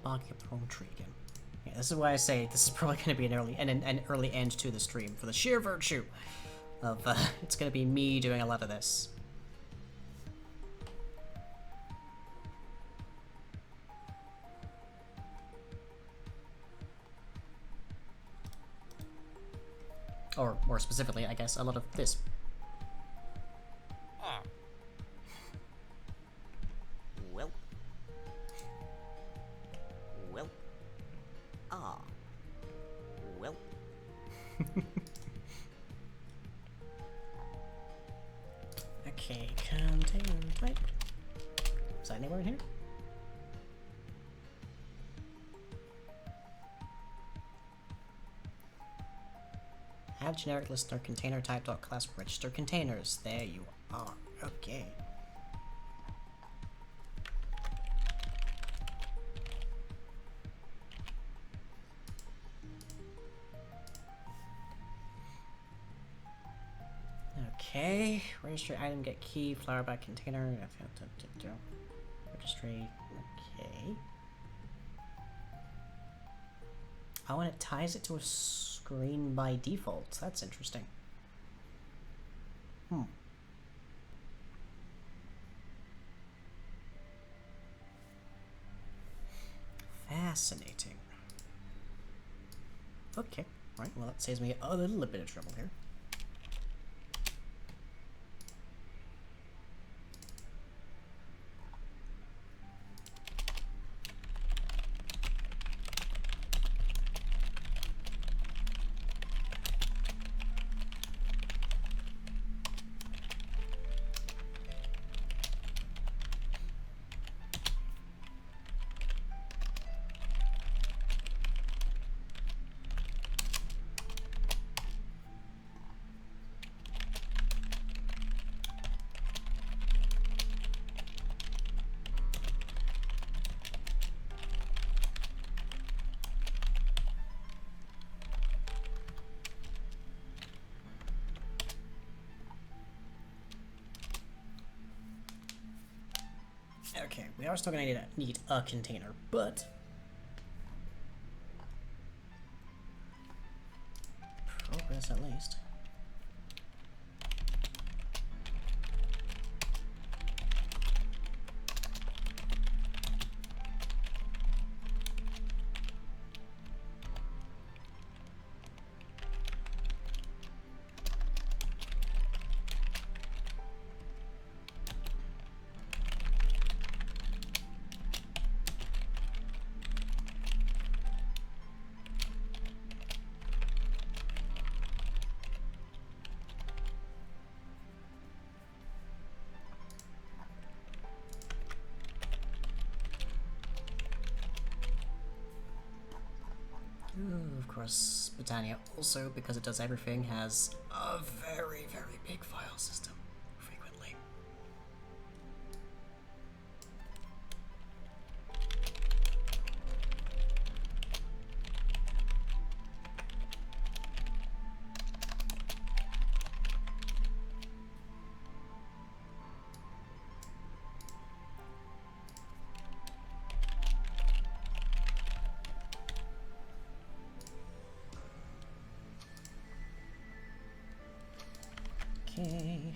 barking up the wrong tree again. Yeah, this is why I say this is probably going to be an early end to the stream, for the sheer virtue of it's going to be me doing a lot of this. Or more specifically, I guess, a lot of this. Well. Well. Ah. Well. Okay, container type. Is that anywhere in here? Add generic listener container type dot class register containers. There you are. Okay. Okay. Registry item, get key, flower bag container. Registry. Okay. Oh, and it ties it to a screen by default. That's interesting. Fascinating. Okay. Right, well that saves me a little bit of trouble here. Okay, we are still gonna need a container, but progress at least. Ooh, of course, Britannia also, because it does everything, has a very, very big file system, frequently. Okay.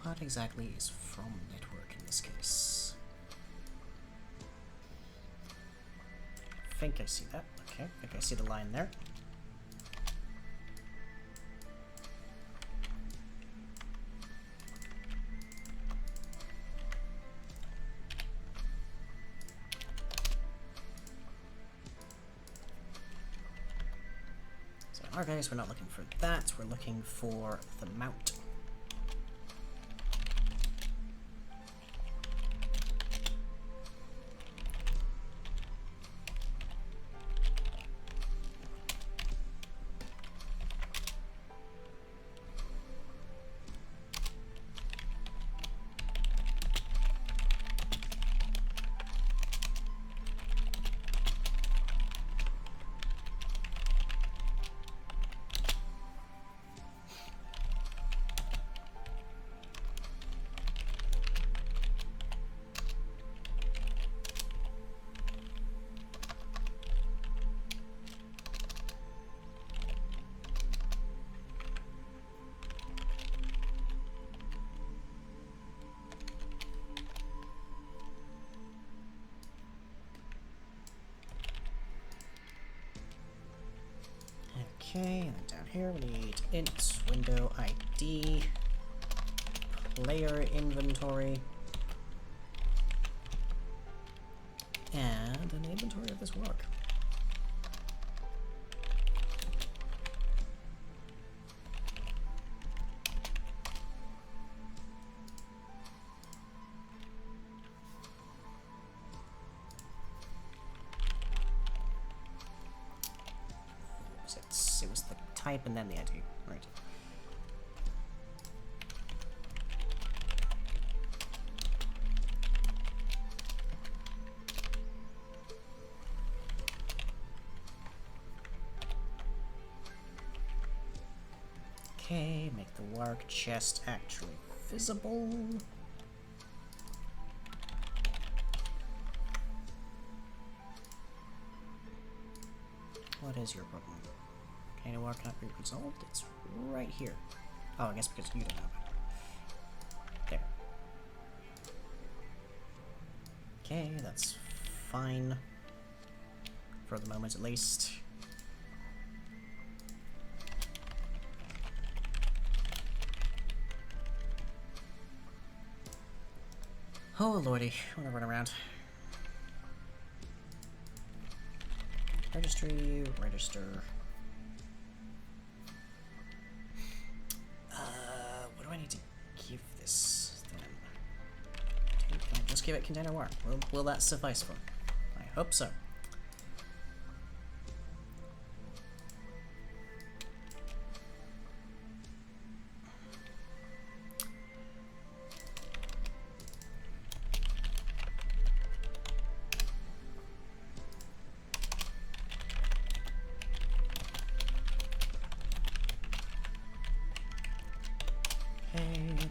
What exactly is from network in this case? I think I see that. Okay, I think I see the line there. So in our case, we're not looking for that, we're looking for the mount. Okay, and then down here we need int window ID, player inventory, and an inventory of this work. It was the type and then the ID, right? Okay, make the Warg chest actually visible. What is your problem? Okay, no, Warg cannot be resolved. It's right here. Oh, I guess because you don't have it. There. Okay, that's fine. For the moment, at least. Oh lordy, I'm gonna run around. Registry, register. What do I need to give this then? Can I just give it container Warg? Will that suffice for? I hope so.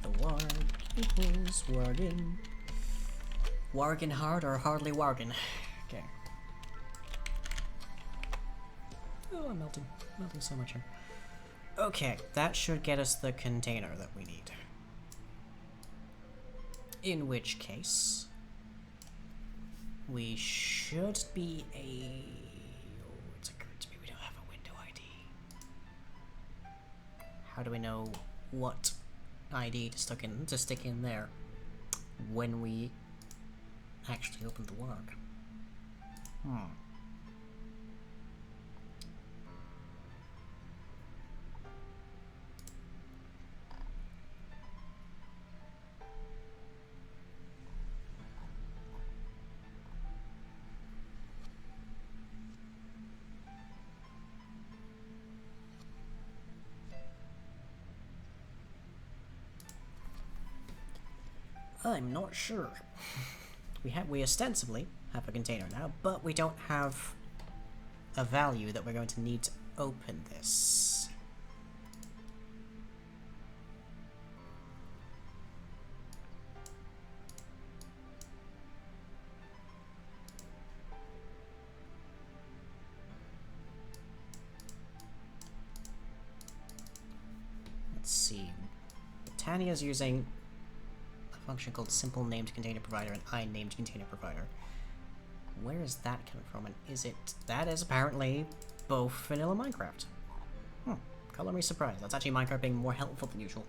The Warg equals Wargin. Wargin hard or hardly Wargin? Okay. Oh, I'm melting. Melting so much here. Okay, that should get us the container that we need. In which case, we should be a... Oh, it's occurred to me we don't have a window ID. How do we know what ID to stick in there when we actually open the Warg? I'm not sure. We ostensibly have a container now, but we don't have a value that we're going to need to open this. Let's see. Tania's using function called simple named container provider and I named container provider. Where is that coming from? And is it... That is apparently both vanilla Minecraft. Color me surprised. That's actually Minecraft being more helpful than usual.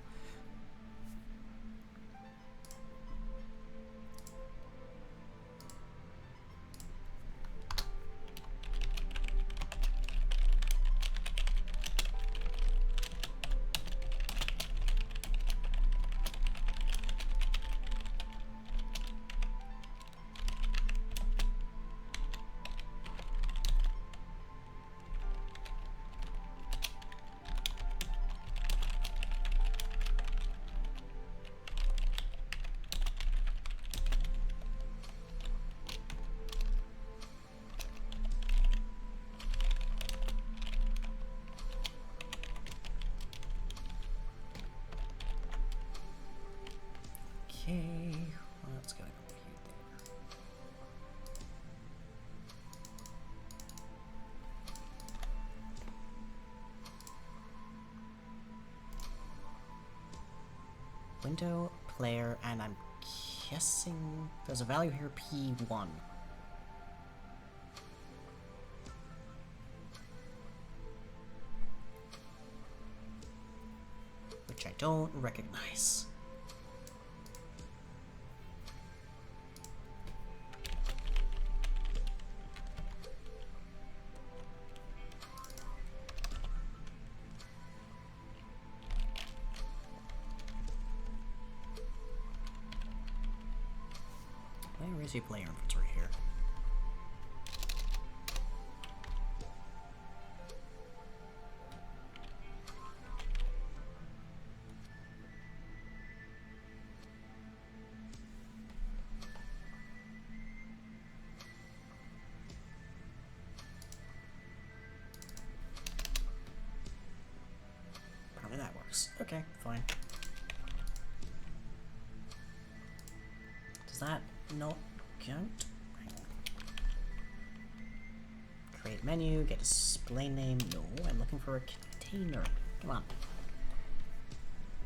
Okay, what's going on with you there? Window, player, and I'm guessing there's a value here, P1. which I don't recognize. Where is your player inventory here? Probably that works. Okay, fine. Does that not count? Create menu, get display name. No, I'm looking for a container. Come on.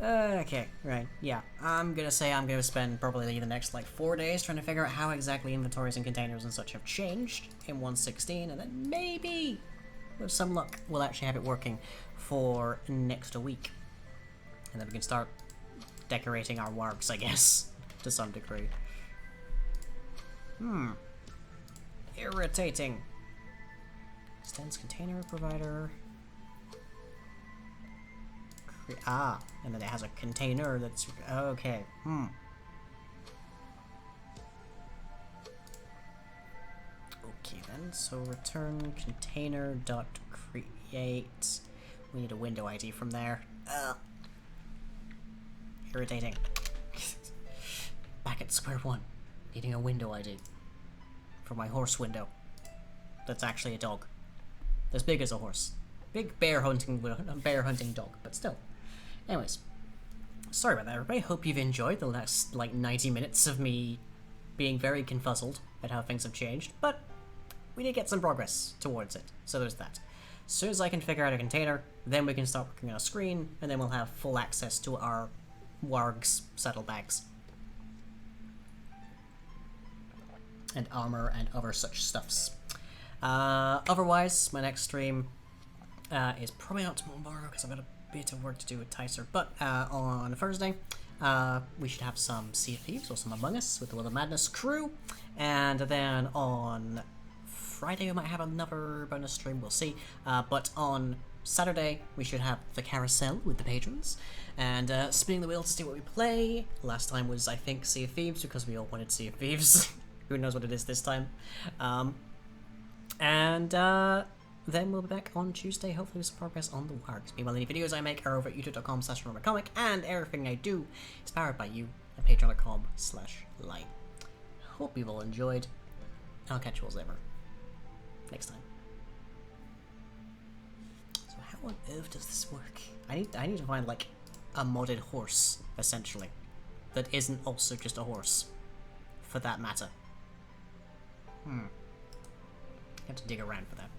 Okay, right, yeah. I'm gonna say I'm gonna spend probably the next like 4 days trying to figure out how exactly inventories and containers and such have changed in 1.16, and then maybe, with some luck, we'll actually have it working for next week. And then we can start decorating our wargs, I guess, to some degree. Irritating. Extends container provider. And then it has a container that's... Okay, Okay then, so return container dot create. We need a window ID from there. Irritating. Back at square one. Needing a window ID. For my horse window. That's actually a dog. As big as a horse. Big bear hunting dog, but still. Anyways. Sorry about that, everybody. Hope you've enjoyed the last, like, 90 minutes of me being very confuzzled at how things have changed, but we did get some progress towards it, so there's that. As soon as I can figure out a container, then we can start working on a screen, and then we'll have full access to our wargs saddlebags. And armor and other such stuffs. Otherwise, my next stream is probably not tomorrow because I've got a bit of work to do with Tyser, but on Thursday we should have some Sea of Thieves or some Among Us with the Will of Madness crew, and then on Friday we might have another bonus stream, we'll see, but on Saturday we should have the carousel with the patrons, and spinning the wheel to see what we play. Last time was, I think, Sea of Thieves because we all wanted Sea of Thieves. Who knows what it is this time. Then we'll be back on Tuesday, hopefully with some progress on the Wargs. Meanwhile, any videos I make are over at youtube.com/comic, and everything I do is powered by you at patreon.com/light. Hope you've all enjoyed. I'll catch you all later. Next time. So how on earth does this work? I need to find, like, a modded horse, essentially. That isn't also just a horse. For that matter. I have to dig around for that.